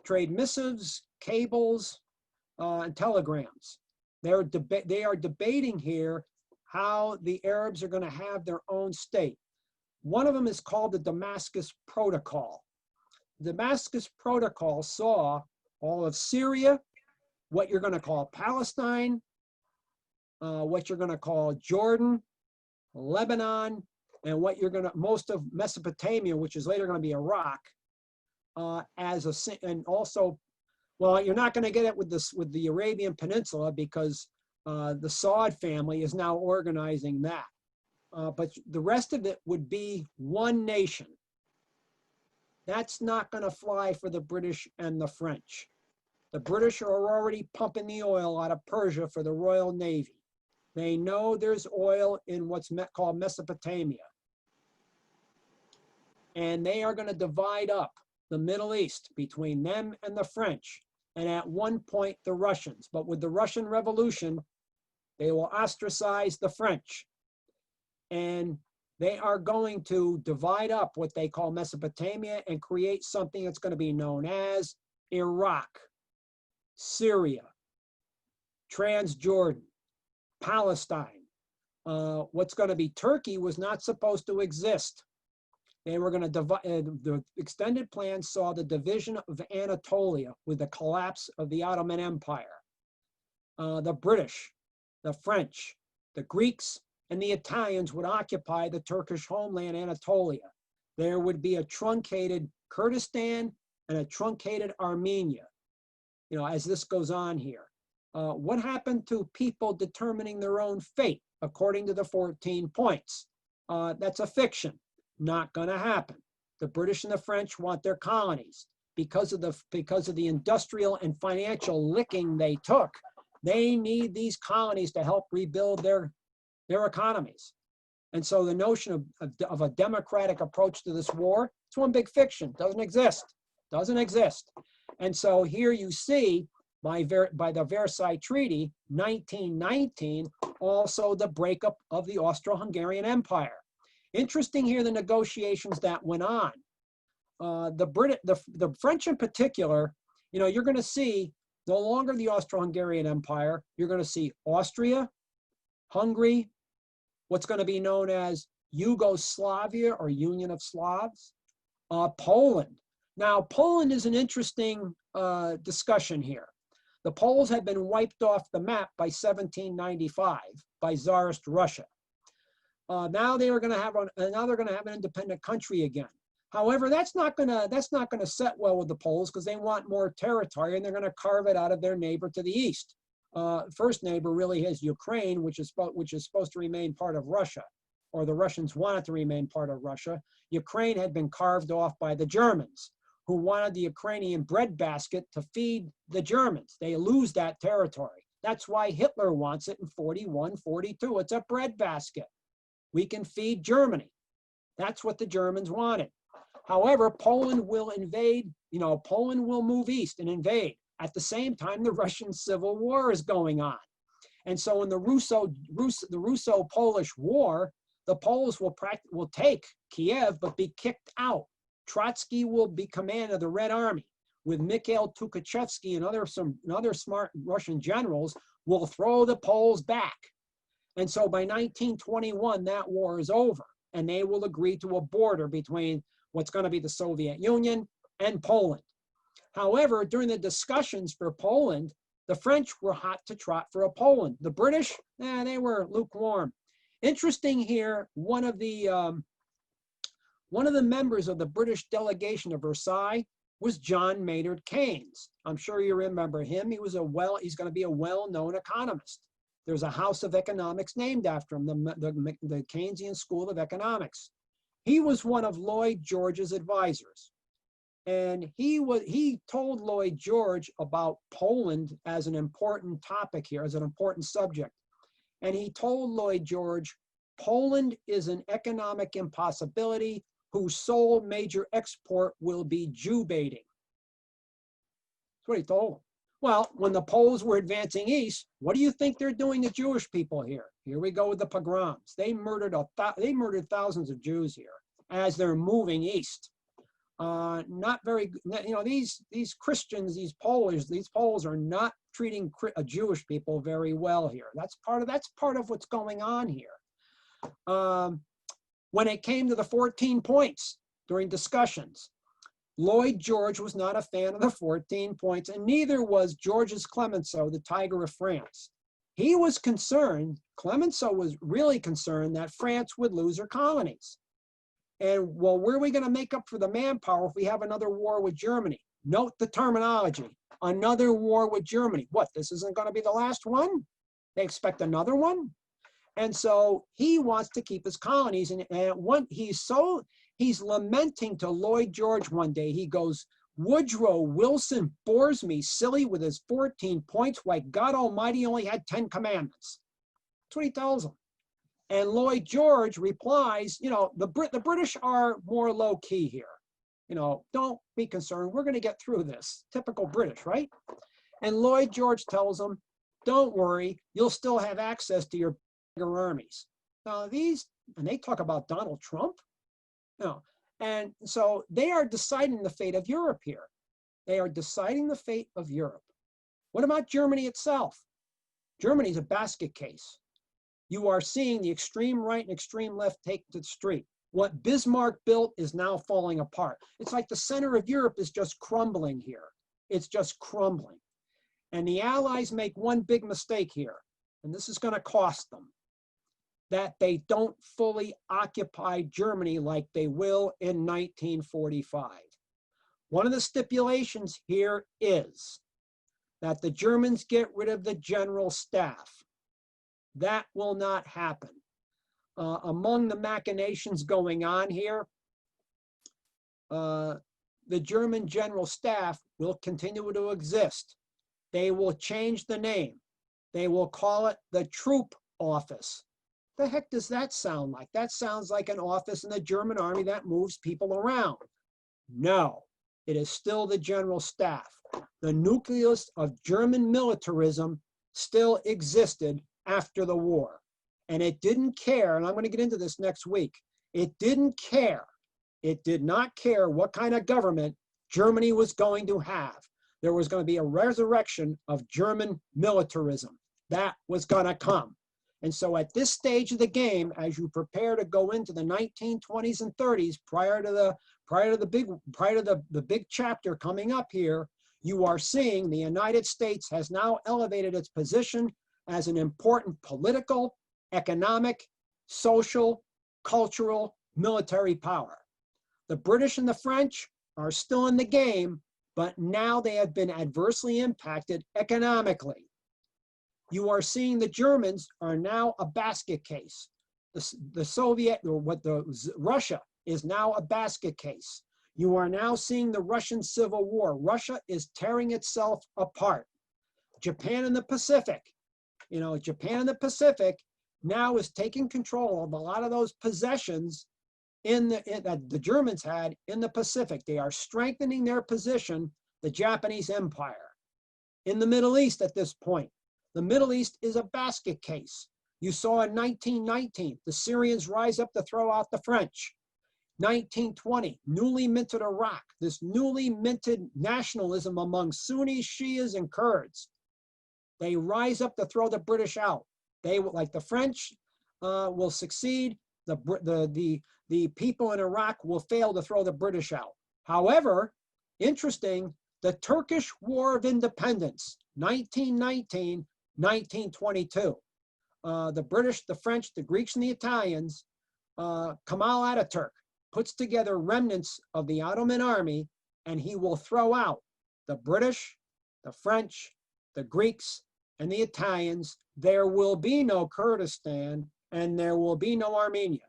missives, cables, and telegrams. They are debating here how the Arabs are going to have their own state. One of them is called the Damascus Protocol. The Damascus Protocol saw all of Syria, what you're going to call Palestine, what you're going to call Jordan, Lebanon, and what you're going to, most of Mesopotamia, which is later going to be Iraq, and also, well, you're not going to get it with the Arabian Peninsula because the Saud family is now organizing that. But the rest of it would be one nation. That's not going to fly for the British and the French. The British are already pumping the oil out of Persia for the Royal Navy. They know there's oil in what's called Mesopotamia. And they are going to divide up the Middle East between them and the French. And at one point, the Russians. But with the Russian Revolution, they will ostracize the French. And they are going to divide up what they call Mesopotamia and create something that's going to be known as Iraq, Syria, Transjordan, Palestine. What's going to be Turkey was not supposed to exist. They were going to divide, the extended plan saw the division of Anatolia with the collapse of the Ottoman Empire. The British, the French, the Greeks, and the Italians would occupy the Turkish homeland Anatolia. There would be a truncated Kurdistan and a truncated Armenia, as this goes on here. What happened to people determining their own fate according to the 14 points? That's a fiction. Not going to happen. The British and the French want their colonies. Because of the industrial and financial licking they took, they need these colonies to help rebuild their economies. And so the notion of a democratic approach to this war, it's one big fiction. Doesn't exist. Doesn't exist. And so here you see by the Versailles Treaty, 1919, also the breakup of the Austro-Hungarian Empire. Interesting here, the negotiations that went on. The French in particular, you're going to see no longer the Austro-Hungarian Empire. You're going to see Austria, Hungary, what's going to be known as Yugoslavia or Union of Slavs, Poland. Now, Poland is an interesting discussion here. The Poles had been wiped off the map by 1795 by Tsarist Russia. Now they're going to have an independent country again. However, that's not gonna set well with the Poles because they want more territory and they're gonna carve it out of their neighbor to the east. First neighbor really is Ukraine, which is supposed to remain part of Russia, or the Russians wanted to remain part of Russia. Ukraine had been carved off by the Germans, who wanted the Ukrainian breadbasket to feed the Germans. They lose that territory. That's why Hitler wants it in 41, 42. It's a breadbasket. We can feed Germany. That's what the Germans wanted. However, Poland will invade, Poland will move east and invade. At the same time, the Russian Civil War is going on. And so in the Russo-Polish War, the Poles will take Kiev, but be kicked out. Trotsky will be commander of the Red Army, with Mikhail Tukhachevsky and some other smart Russian generals will throw the Poles back. And so by 1921, that war is over, and they will agree to a border between what's going to be the Soviet Union and Poland. However, during the discussions for Poland, the French were hot to trot for a Poland. The British, they were lukewarm. Interesting here, one of the members of the British delegation to Versailles was John Maynard Keynes. I'm sure you remember him. He's going to be a well-known economist. There's a house of economics named after him, the Keynesian School of Economics. He was one of Lloyd George's advisors. And he told Lloyd George about Poland as an important topic here, as an important subject. And he told Lloyd George, Poland is an economic impossibility whose sole major export will be Jew baiting. That's what he told him. Well, when the Poles were advancing east, what do you think they're doing to Jewish people here? Here we go with the pogroms. They murdered thousands of Jews here as they're moving east. Not very, these Christians, these Poles are not treating Jewish people very well here. That's part of what's going on here. When it came to the 14 points during discussions, Lloyd George was not a fan of the 14 points, and neither was Georges Clemenceau, the Tiger of France. He was concerned, Clemenceau was really concerned that France would lose her colonies. And well, where are we going to make up for the manpower if we have another war with Germany? Note the terminology, another war with Germany. What, this isn't going to be the last one? They expect another one? And so he wants to keep his colonies. And he's lamenting to Lloyd George one day. He goes, Woodrow Wilson bores me silly with his 14 points, why God Almighty only had 10 commandments. That's what he tells him. And Lloyd George replies, the British are more low key here. Don't be concerned. We're going to get through this. Typical British, right? And Lloyd George tells him, don't worry, you'll still have access to your bigger armies. Now and they talk about Donald Trump. And so they are deciding the fate of Europe here. They are deciding the fate of Europe. What about Germany itself? Germany is a basket case. You are seeing the extreme right and extreme left take to the street. What Bismarck built is now falling apart. It's like the center of Europe is just crumbling here. It's just crumbling. And the Allies make one big mistake here, and this is going to cost them, that they don't fully occupy Germany like they will in 1945. One of the stipulations here is that the Germans get rid of the general staff. That will not happen. Among the machinations going on here, the German general staff will continue to exist. They will change the name. They will call it the Troop Office. The heck does that sound like? That sounds like an office in the German army that moves people around. No, it is still the general staff. The nucleus of German militarism still existed after the war. And it didn't care, and I'm going to get into this next week, it didn't care. It did not care what kind of government Germany was going to have. There was going to be a resurrection of German militarism. That was going to come. And so at this stage of the game, as you prepare to go into the 1920s and 30s, prior to the big chapter coming up here, you are seeing the United States has now elevated its position as an important political, economic, social, cultural, military power. The British and the French are still in the game, but now they have been adversely impacted economically. You are seeing the Germans are now a basket case. The Soviet, or Russia is now a basket case. You are now seeing the Russian Civil War. Russia is tearing itself apart. Japan in the Pacific, Japan in the Pacific now is taking control of a lot of those possessions that the Germans had in the Pacific. They are strengthening their position, the Japanese Empire. In the Middle East at this point, the Middle East is a basket case. You saw in 1919, the Syrians rise up to throw out the French. 1920, newly minted Iraq, this newly minted nationalism among Sunnis, Shias, and Kurds. They rise up to throw the British out. They, like the French, will succeed. The people in Iraq will fail to throw the British out. However, interesting, the Turkish War of Independence, 1919, 1922. The British, the French, the Greeks, and the Italians, Kemal Ataturk puts together remnants of the Ottoman army, and he will throw out the British, the French, the Greeks, and the Italians. There will be no Kurdistan, and there will be no Armenia.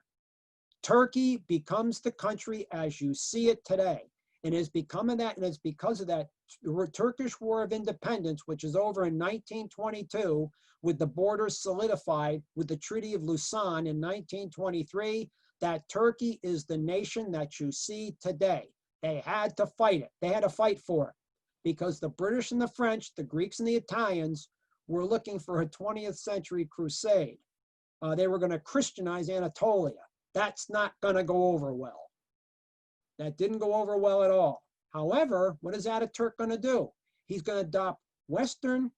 Turkey becomes the country as you see it today. And it's becoming that, and it's because of that Turkish War of Independence, which is over in 1922, with the borders solidified with the Treaty of Lausanne in 1923, that Turkey is the nation that you see today. They had to fight it. They had to fight for it because the British and the French, the Greeks and the Italians were looking for a 20th century crusade. They were going to Christianize Anatolia. That's not going to go over well. That didn't go over well at all. However, what is Ataturk going to do? He's going to adopt Western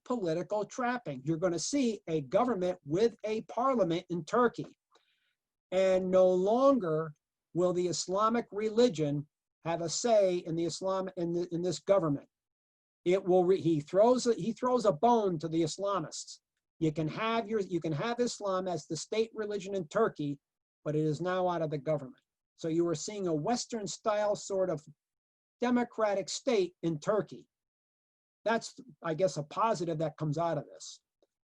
political trapping. You're going to see a government with a parliament in Turkey. And no longer will the Islamic religion have a say in the in this government. It will he throws a bone to the Islamists. You can have Islam as the state religion in Turkey, but it is now out of the government. So you are seeing a Western style sort of democratic state in Turkey. That's, I guess, a positive that comes out of this.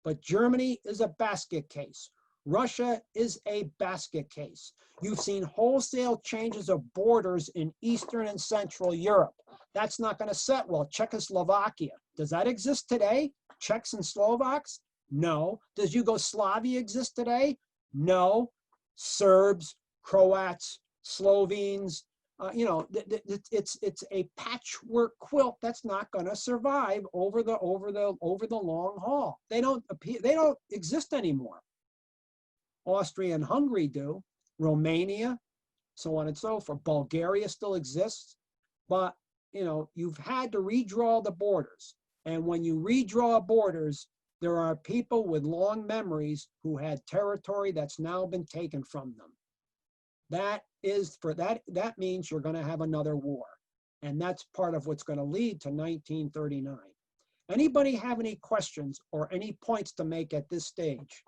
But Germany is a basket case. Russia is a basket case. You've seen wholesale changes of borders in Eastern and Central Europe. That's not going to set well. Czechoslovakia, does that exist today? Czechs and Slovaks? No. Does Yugoslavia exist today? No. Serbs, Croats, Slovenes, it's a patchwork quilt that's not going to survive over the long haul. They don't exist anymore. Austria and Hungary do, Romania, so on and so forth. Bulgaria still exists, but you've had to redraw the borders. And when you redraw borders, there are people with long memories who had territory that's now been taken from them. That means you're going to have another war. And that's part of what's going to lead to 1939. Anybody have any questions or any points to make at this stage?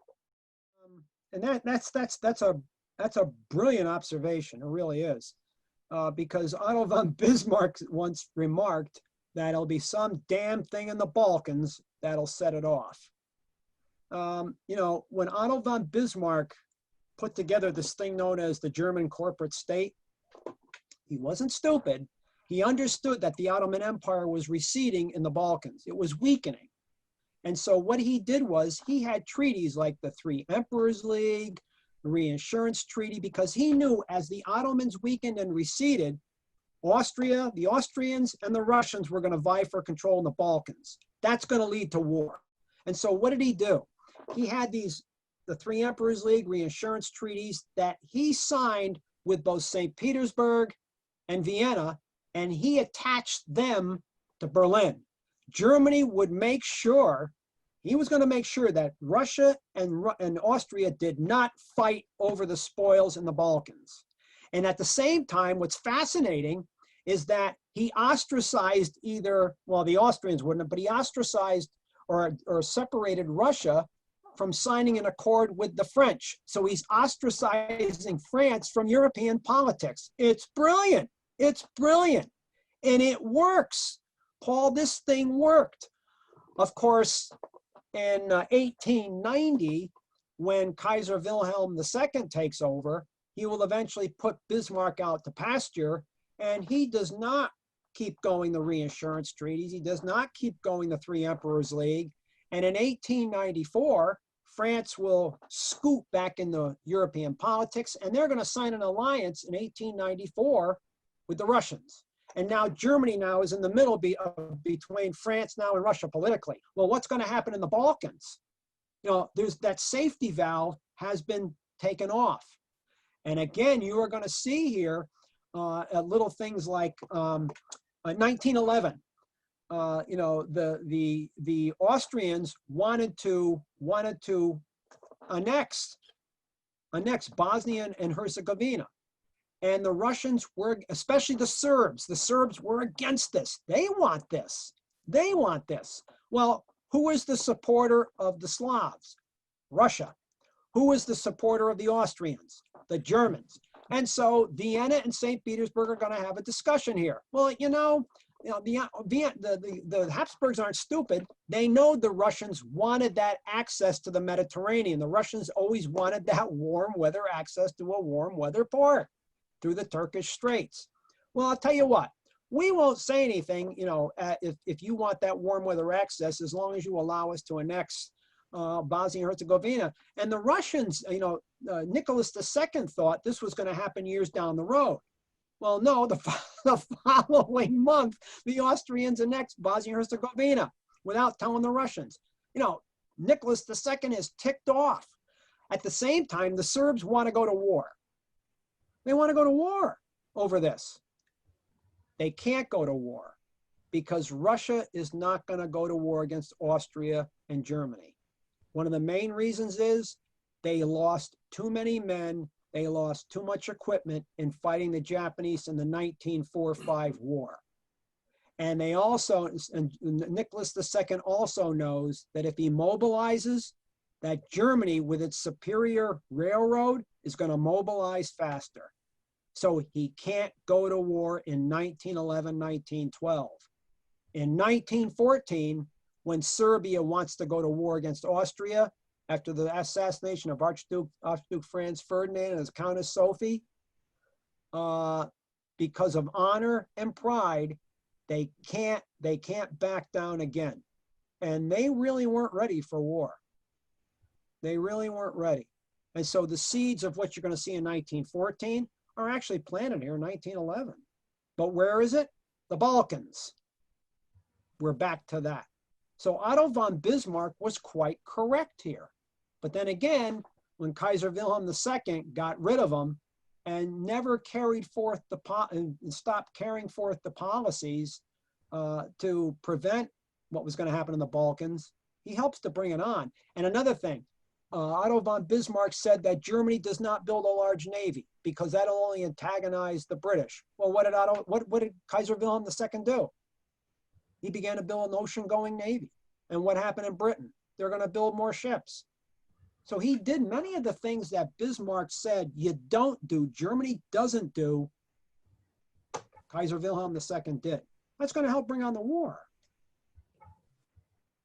And that's a brilliant observation. It really is. Because Otto von Bismarck once remarked that it'll be some damn thing in the Balkans that'll set it off. When Otto von Bismarck put together this thing known as the German corporate state, he wasn't stupid. He understood that the Ottoman Empire was receding in the Balkans. It was weakening. And so what he did was he had treaties like the Three Emperors League, the Reinsurance Treaty, because he knew as the Ottomans weakened and receded, Austria, the Austrians, and the Russians were going to vie for control in the Balkans. That's going to lead to war. And so what did he do? He had the Three Emperors League reinsurance treaties that he signed with both St. Petersburg and Vienna, and he attached them to Berlin. Germany would make sure, he was going to make sure that Russia and Austria did not fight over the spoils in the Balkans. And at the same time, what's fascinating is that he ostracized the Austrians wouldn't have, but he ostracized or separated Russia from signing an accord with the French. So he's ostracizing France from European politics. It's brilliant. It's brilliant. And it works. Paul, this thing worked. Of course, in 1890, when Kaiser Wilhelm II takes over, he will eventually put Bismarck out to pasture, and he does not keep going the reinsurance treaties. He does not keep going the Three Emperors League. And in 1894, France will scoot back into European politics, and they're going to sign an alliance in 1894 with the Russians. And now Germany now is in the middle between France now and Russia politically. Well, what's going to happen in the Balkans? You know, there's that safety valve has been taken off. And again, you are going to see here little things like 1911. You know, the Austrians wanted to annex Bosnia and Herzegovina, and the Russians were, especially the Serbs were against this. They want this. They want this. Well, who is the supporter of the Slavs? Russia. Who is the supporter of the Austrians? The Germans. And so Vienna and St. Petersburg are going to have a discussion here. Well, the Habsburgs aren't stupid. They know the Russians wanted that access to the Mediterranean. The Russians always wanted that warm weather access to a warm weather port through the Turkish Straits. Well, I'll tell you what, we won't say anything, you know, if you want that warm weather access, as long as you allow us to annex Bosnia and Herzegovina. And the Russians, you know, Nicholas II thought this was going to happen years down the road. Well, no, the following month, the Austrians annexed Bosnia and Herzegovina without telling the Russians. You know, Nicholas II is ticked off. At the same time, the Serbs want to go to war. They want to go to war over this. They can't go to war because Russia is not going to go to war against Austria and Germany. One of the main reasons is they lost too many men, they lost too much equipment in fighting the Japanese in the 1945 war. And they also, and Nicholas II also knows that if he mobilizes, that Germany with its superior railroad is going to mobilize faster. So he can't go to war in 1911, 1912. In 1914, when Serbia wants to go to war against Austria after the assassination of Archduke Franz Ferdinand and his Countess Sophie, because of honor and pride, they can't back down again. And they really weren't ready for war. They really weren't ready. And so the seeds of what you're going to see in 1914 are actually planted here in 1911. But where is it? The Balkans. We're back to that. So Otto von Bismarck was quite correct here. But then again, when Kaiser Wilhelm II got rid of him and never carried forth and stopped carrying forth the policies to prevent what was going to happen in the Balkans, he helps to bring it on. And another thing, Otto von Bismarck said that Germany does not build a large navy because that'll only antagonize the British. Well, what did Kaiser Wilhelm II do? He began to build an ocean-going navy. And what happened in Britain? They're going to build more ships. So he did many of the things that Bismarck said you don't do, Germany doesn't do, Kaiser Wilhelm II did. That's going to help bring on the war.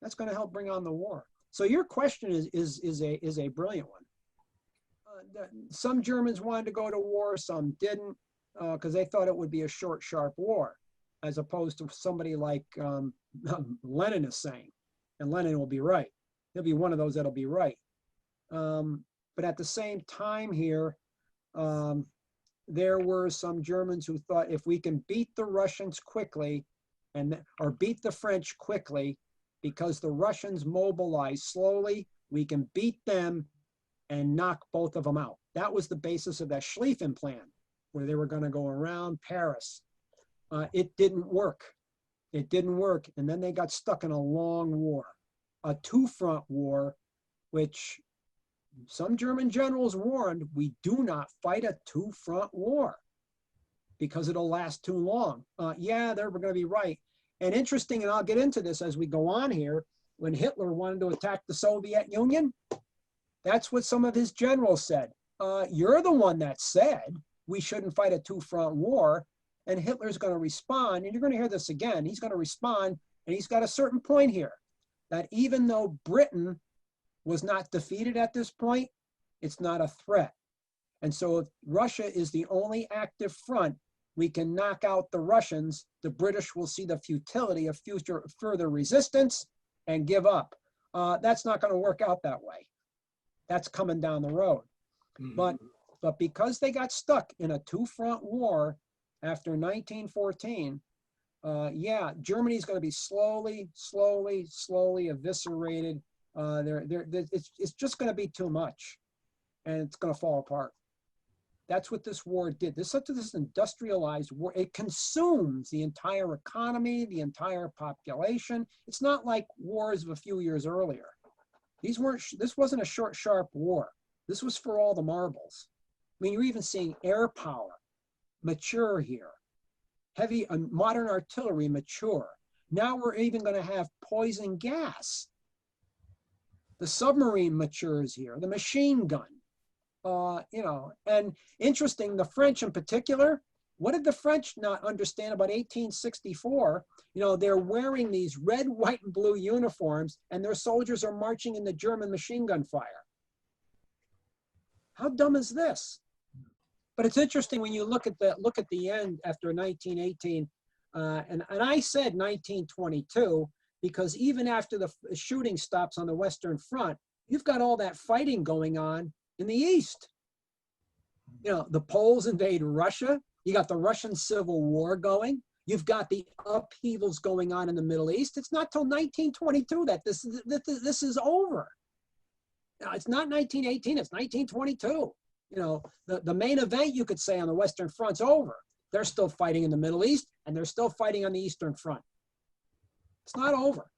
That's going to help bring on the war. So your question is a brilliant one. Some Germans wanted to go to war, some didn't, because they thought it would be a short, sharp war, as opposed to somebody like Lenin is saying. And Lenin will be right. He'll be one of those that'll be right. But at the same time here, there were some Germans who thought if we can beat the Russians quickly, or beat the French quickly, because the Russians mobilize slowly, we can beat them and knock both of them out. That was the basis of that Schlieffen plan, where they were going to go around Paris. It didn't work. It didn't work. And then they got stuck in a long war, a two-front war, which some German generals warned, we do not fight a two-front war because it'll last too long. Yeah, they're going to be right. And interesting, and I'll get into this as we go on here, when Hitler wanted to attack the Soviet Union? That's what some of his generals said. You're the one that said we shouldn't fight a two-front war, and Hitler's going to respond, and you're going to hear this again. He's going to respond, and he's got a certain point here, that even though Britain was not defeated at this point, it's not a threat. And so if Russia is the only active front, we can knock out the Russians. The British will see the futility of further resistance and give up. That's not going to work out that way. That's coming down the road. But because they got stuck in a two-front war after 1914, yeah, Germany's going to be slowly eviscerated. It's just going to be too much, and it's going to fall apart. That's what this war did. This industrialized war. It consumes the entire economy, the entire population. It's not like wars of a few years earlier. This wasn't a short, sharp war. This was for all the marbles. I mean, you're even seeing air power mature here. Heavy modern artillery mature. Now we're even going to have poison gas. The submarine matures here. The machine gun. You know, and interesting, the French in particular, what did the French not understand about 1864? You know, they're wearing these red, white, and blue uniforms, and their soldiers are marching in the German machine gun fire. How dumb is this? But it's interesting when you look at the end after 1918, and I said 1922, because even after the shooting stops on the Western Front, you've got all that fighting going on in the East. You know, the Poles invade Russia. You got the Russian Civil War going. You've got the upheavals going on in the Middle East. It's not till 1922 that this is over. Now, it's not 1918, it's 1922. You know, the main event, you could say, on the Western Front's over. They're still fighting in the Middle East, and they're still fighting on the Eastern Front. It's not over.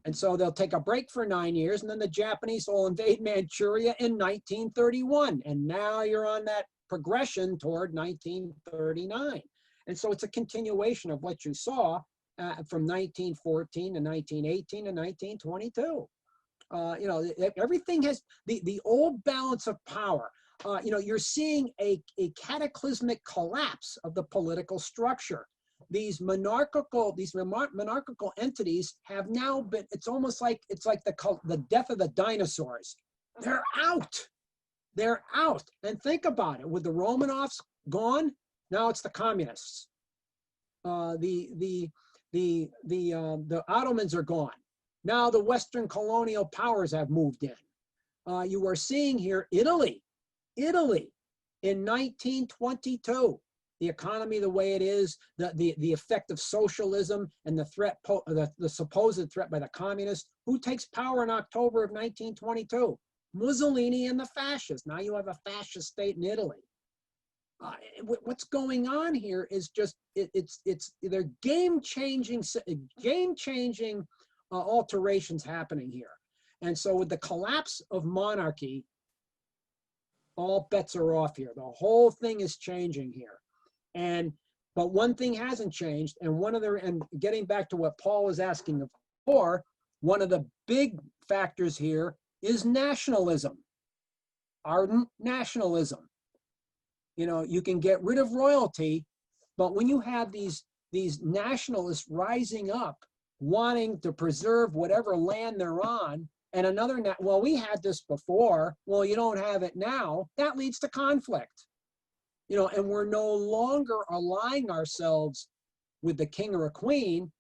And so they'll take a break for 9 years, and then the Japanese will invade Manchuria in 1931. And now you're on that progression toward 1939. And so it's a continuation of what you saw from 1914 to 1918 to 1922. You know, everything has the old balance of power. You know, you're seeing a cataclysmic collapse of the political structure. These monarchical entities have now been, it's almost like, it's like the death of the dinosaurs. They're out. They're out. And think about it, with the Romanovs gone, now it's the communists. The Ottomans are gone. Now the Western colonial powers have moved in. You are seeing here Italy in 1922. The economy the way it is, the effect of socialism and the threat, the supposed threat by the communists. Who takes power in October of 1922? Mussolini and the fascists. Now you have a fascist state in Italy. What's going on here is just, they're game-changing alterations happening here. And so with the collapse of monarchy, all bets are off here. The whole thing is changing here. But one thing hasn't changed, and getting back to what Paul was asking before, one of the big factors here is nationalism, ardent nationalism. You know, you can get rid of royalty, but when you have these nationalists rising up, wanting to preserve whatever land they're on, and well, we had this before, well, you don't have it now, that leads to conflict. You know, and we're no longer aligning ourselves with the king or a queen.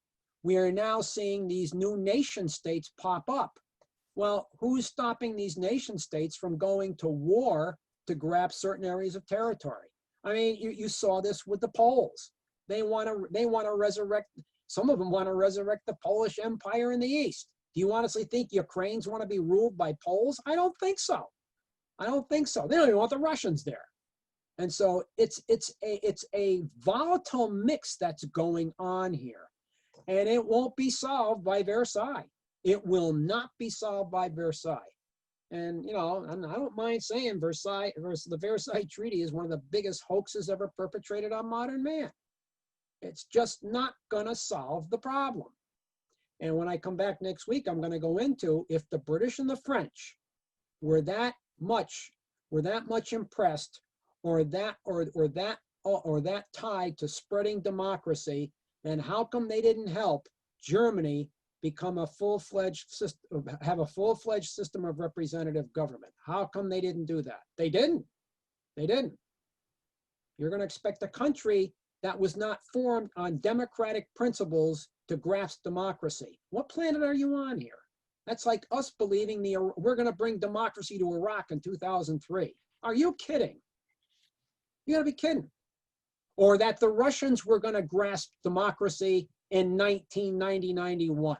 We are now seeing these new nation states pop up. Well, who's stopping these nation states from going to war to grab certain areas of territory? I mean, you saw this with the Poles. They want to resurrect, some of them want to resurrect the Polish Empire in the East. Do you honestly think Ukrainians want to be ruled by Poles? I don't think so. I don't think so. They don't even want the Russians there. And so it's a volatile mix that's going on here, and it won't be solved by Versailles. It will not be solved by Versailles. And you know, I don't mind saying the Versailles Treaty is one of the biggest hoaxes ever perpetrated on modern man. It's just not going to solve the problem. And when I come back next week, I'm going to go into if the British and the French were that much impressed, or that tied to spreading democracy, then how come they didn't help Germany become a full-fledged system, have a full-fledged system of representative government? How come they didn't do that? They didn't. They didn't. You're going to expect a country that was not formed on democratic principles to grasp democracy. What planet are you on here? That's like us believing we're going to bring democracy to Iraq in 2003. Are you kidding? You got to be kidding. Or that the Russians were going to grasp democracy in 1990-91.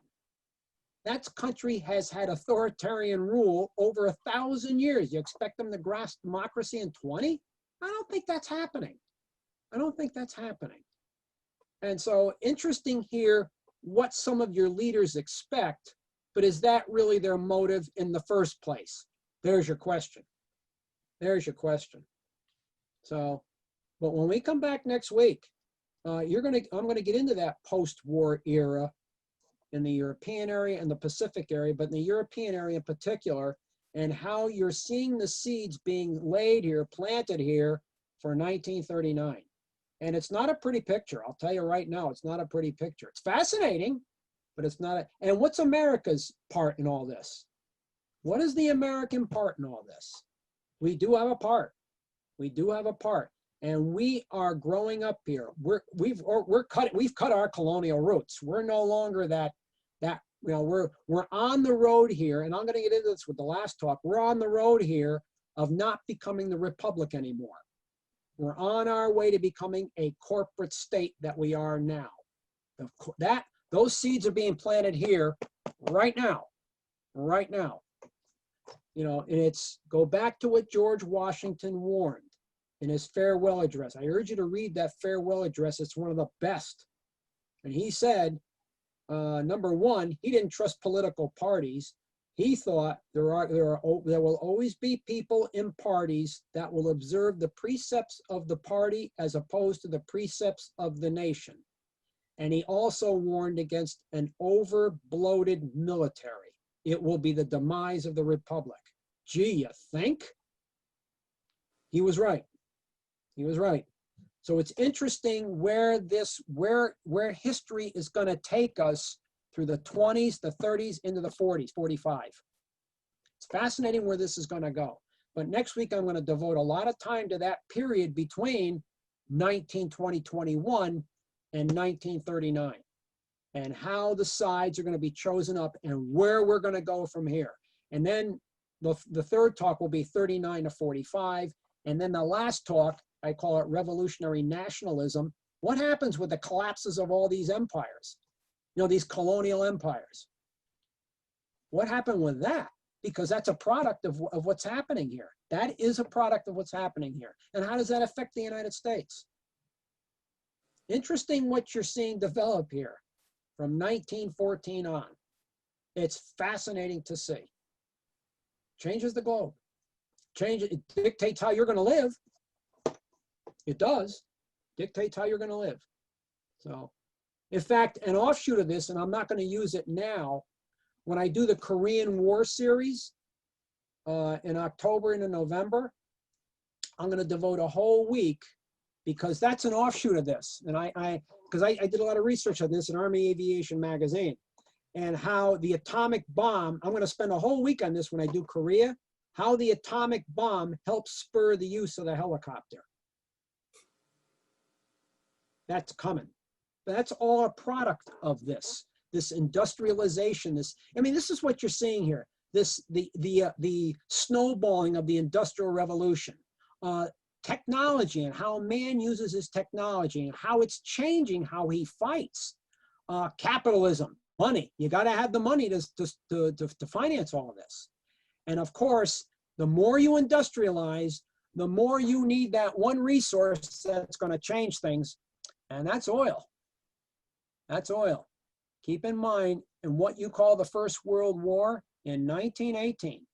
That country has had authoritarian rule over 1,000 years. You expect them to grasp democracy in 20? I don't think that's happening. I don't think that's happening. And so interesting here what some of your leaders expect, but is that really their motive in the first place? There's your question. There's your question. So, but when we come back next week, I'm going to get into that post-war era in the European area and the Pacific area, but in the European area in particular, and how you're seeing the seeds being laid here, planted here for 1939. And it's not a pretty picture. I'll tell you right now, it's not a pretty picture. It's fascinating, but it's not. And what's America's part in all this? What is the American part in all this? We do have a part. We do have a part. And we are growing up here. We've cut our colonial roots. We're no longer we're on the road here, and I'm going to get into this with the last talk. We're on the road here of not becoming the republic anymore. We're on our way to becoming a corporate state that we are now. Those seeds are being planted here right now, right now. You know, and it's go back to what George Washington warned in his farewell address. I urge you to read that farewell address. It's one of the best. And he said, number one, he didn't trust political parties. He thought there will always be people in parties that will observe the precepts of the party as opposed to the precepts of the nation. And he also warned against an over-bloated military. It will be the demise of the republic. Gee, you think? He was right. He was right. So it's interesting where history is going to take us through the 20s, the 30s, into the 40s, 45. It's fascinating where this is going to go. But next week, I'm going to devote a lot of time to that period between 1920-21 and 1939, and how the sides are going to be chosen up and where we're going to go from here. And then the third talk will be 39 to 45. And then the last talk, I call it revolutionary nationalism. What happens with the collapses of all these empires? You know, these colonial empires. What happened with that? Because that's a product of what's happening here. That is a product of what's happening here. And how does that affect the United States? Interesting what you're seeing develop here from 1914 on. It's fascinating to see. Changes the globe. It dictates how you're going to live. It does. Dictates how you're going to live. So, in fact, an offshoot of this, and I'm not going to use it now, when I do the Korean War series in October and in November, I'm going to devote a whole week, because that's an offshoot of this. And because I did a lot of research on this in Army Aviation magazine, and how the atomic bomb, I'm going to spend a whole week on this when I do Korea, how the atomic bomb helps spur the use of the helicopter. That's coming. That's all a product of this industrialization. This is what you're seeing here. The snowballing of the Industrial Revolution, technology and how man uses his technology and how it's changing how he fights. Capitalism, money. You got to have the money to finance all of this. And of course, the more you industrialize, the more you need that one resource that's going to change things, and that's oil. That's oil. Keep in mind, in what you call the First World War, in 1918,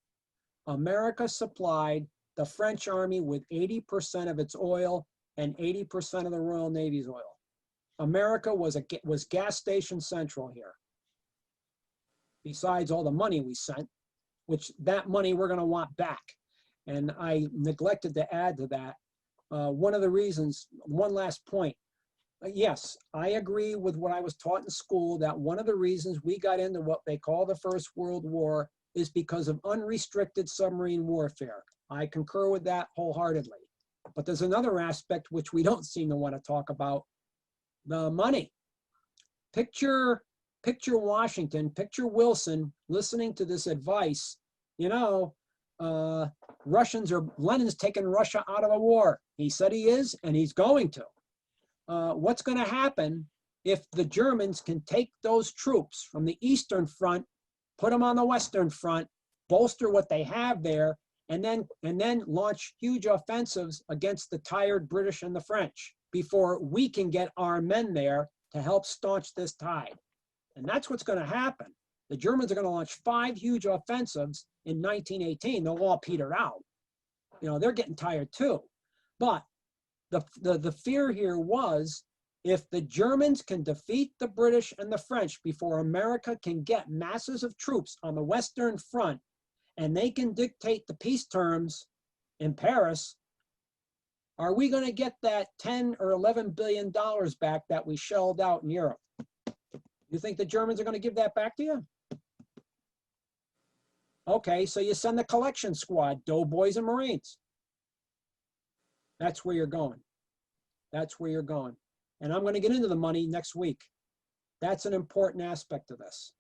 America supplied the French Army with 80% of its oil and 80% of the Royal Navy's oil. America was gas station central here. besides all the money we sent, which that money we're going to want back. And I neglected to add to that. One of the reasons, one last point. Yes, I agree with what I was taught in school, that one of the reasons we got into what they call the First World War is because of unrestricted submarine warfare. I concur with that wholeheartedly. But there's another aspect which we don't seem to want to talk about, the money. Picture Washington, picture Wilson listening to this advice. You know, Lenin's taking Russia out of the war. He said he is, and he's going to. What's going to happen if the Germans can take those troops from the Eastern Front, put them on the Western Front, bolster what they have there, and then launch huge offensives against the tired British and the French before we can get our men there to help staunch this tide? And that's what's going to happen. The Germans are going to launch 5 huge offensives in 1918. They'll all peter out. You know, they're getting tired too. But the fear here was, if the Germans can defeat the British and the French before America can get masses of troops on the Western Front, and they can dictate the peace terms in Paris, are we going to get that 10 or 11 billion dollars back that we shelled out in Europe? You think the Germans are going to give that back to you? Okay, so you send the collection squad, doughboys and Marines. That's where you're going. That's where you're going. And I'm going to get into the money next week. That's an important aspect of this.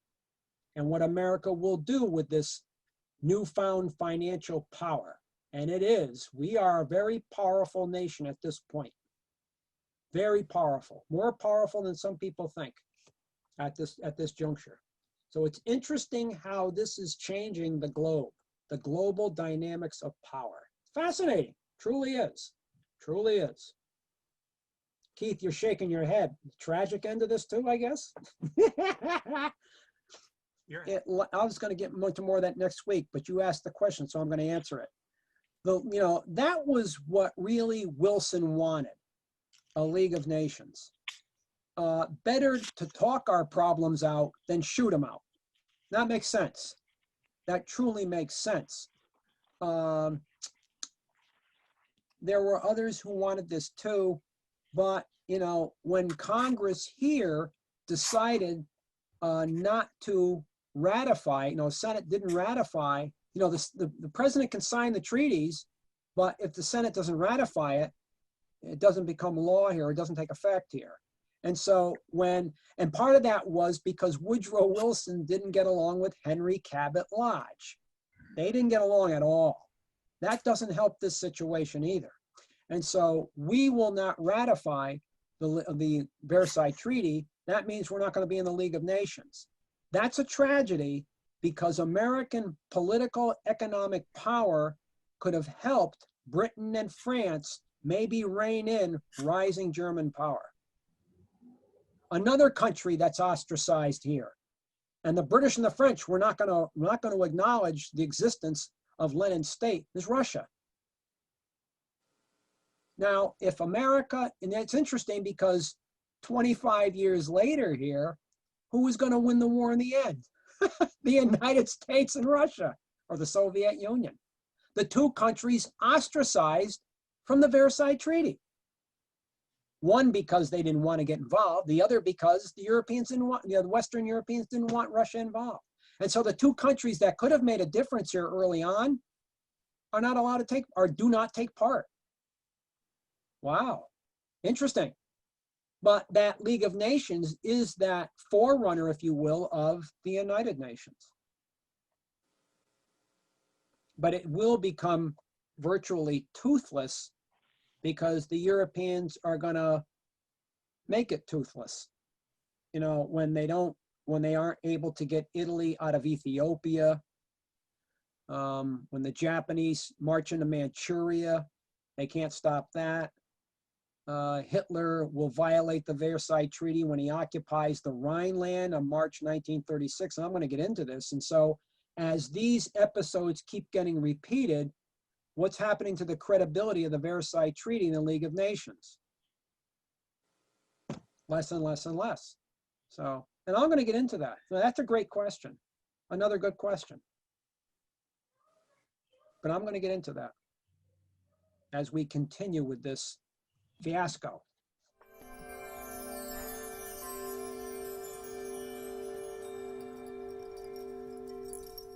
And what America will do with this newfound financial power. And it is, we are a very powerful nation at this point. Very powerful, more powerful than some people think at this juncture. So it's interesting how this is changing the globe, the global dynamics of power. Fascinating, truly is, truly is. Keith, you're shaking your head. Tragic end of this too, I guess. I was going to get to more of that next week, but you asked the question, so I'm going to answer it. You know, that was what really Wilson wanted, a League of Nations. Better to talk our problems out than shoot them out. That makes sense. That truly makes sense. There were others who wanted this too, but you know, when Congress here decided not to ratify, you know, Senate didn't ratify, you know, the president can sign the treaties, but if the Senate doesn't ratify it, it doesn't become law here, it doesn't take effect here. And so and part of that was because Woodrow Wilson didn't get along with Henry Cabot Lodge. They didn't get along at all. That doesn't help this situation either. And so we will not ratify the Versailles Treaty. That means we're not going to be in the League of Nations. That's a tragedy, because American political economic power could have helped Britain and France maybe rein in rising German power. Another country that's ostracized here, and the British and the French were not going to acknowledge the existence of Lenin's state, is Russia. Now, if America, and it's interesting because 25 years later here, who is going to win the war in the end? The United States and Russia, or the Soviet Union. The two countries ostracized from the Versailles Treaty. One because they didn't want to get involved, the other because the Europeans didn't want, the Western Europeans didn't want Russia involved. And so the two countries that could have made a difference here early on are not allowed to take, or do not take part. Wow, interesting. But that League of Nations is that forerunner, if you will, of the United Nations. But it will become virtually toothless because the Europeans are going to make it toothless. You know, when they aren't able to get Italy out of Ethiopia, when the Japanese march into Manchuria, they can't stop that. Hitler will violate the Versailles Treaty when he occupies the Rhineland on March 1936. And I'm going to get into this. And so as these episodes keep getting repeated, what's happening to the credibility of the Versailles Treaty in the League of Nations? Less and less and less. So, and I'm going to get into that. So that's a great question. Another good question. But I'm going to get into that as we continue with this fiasco.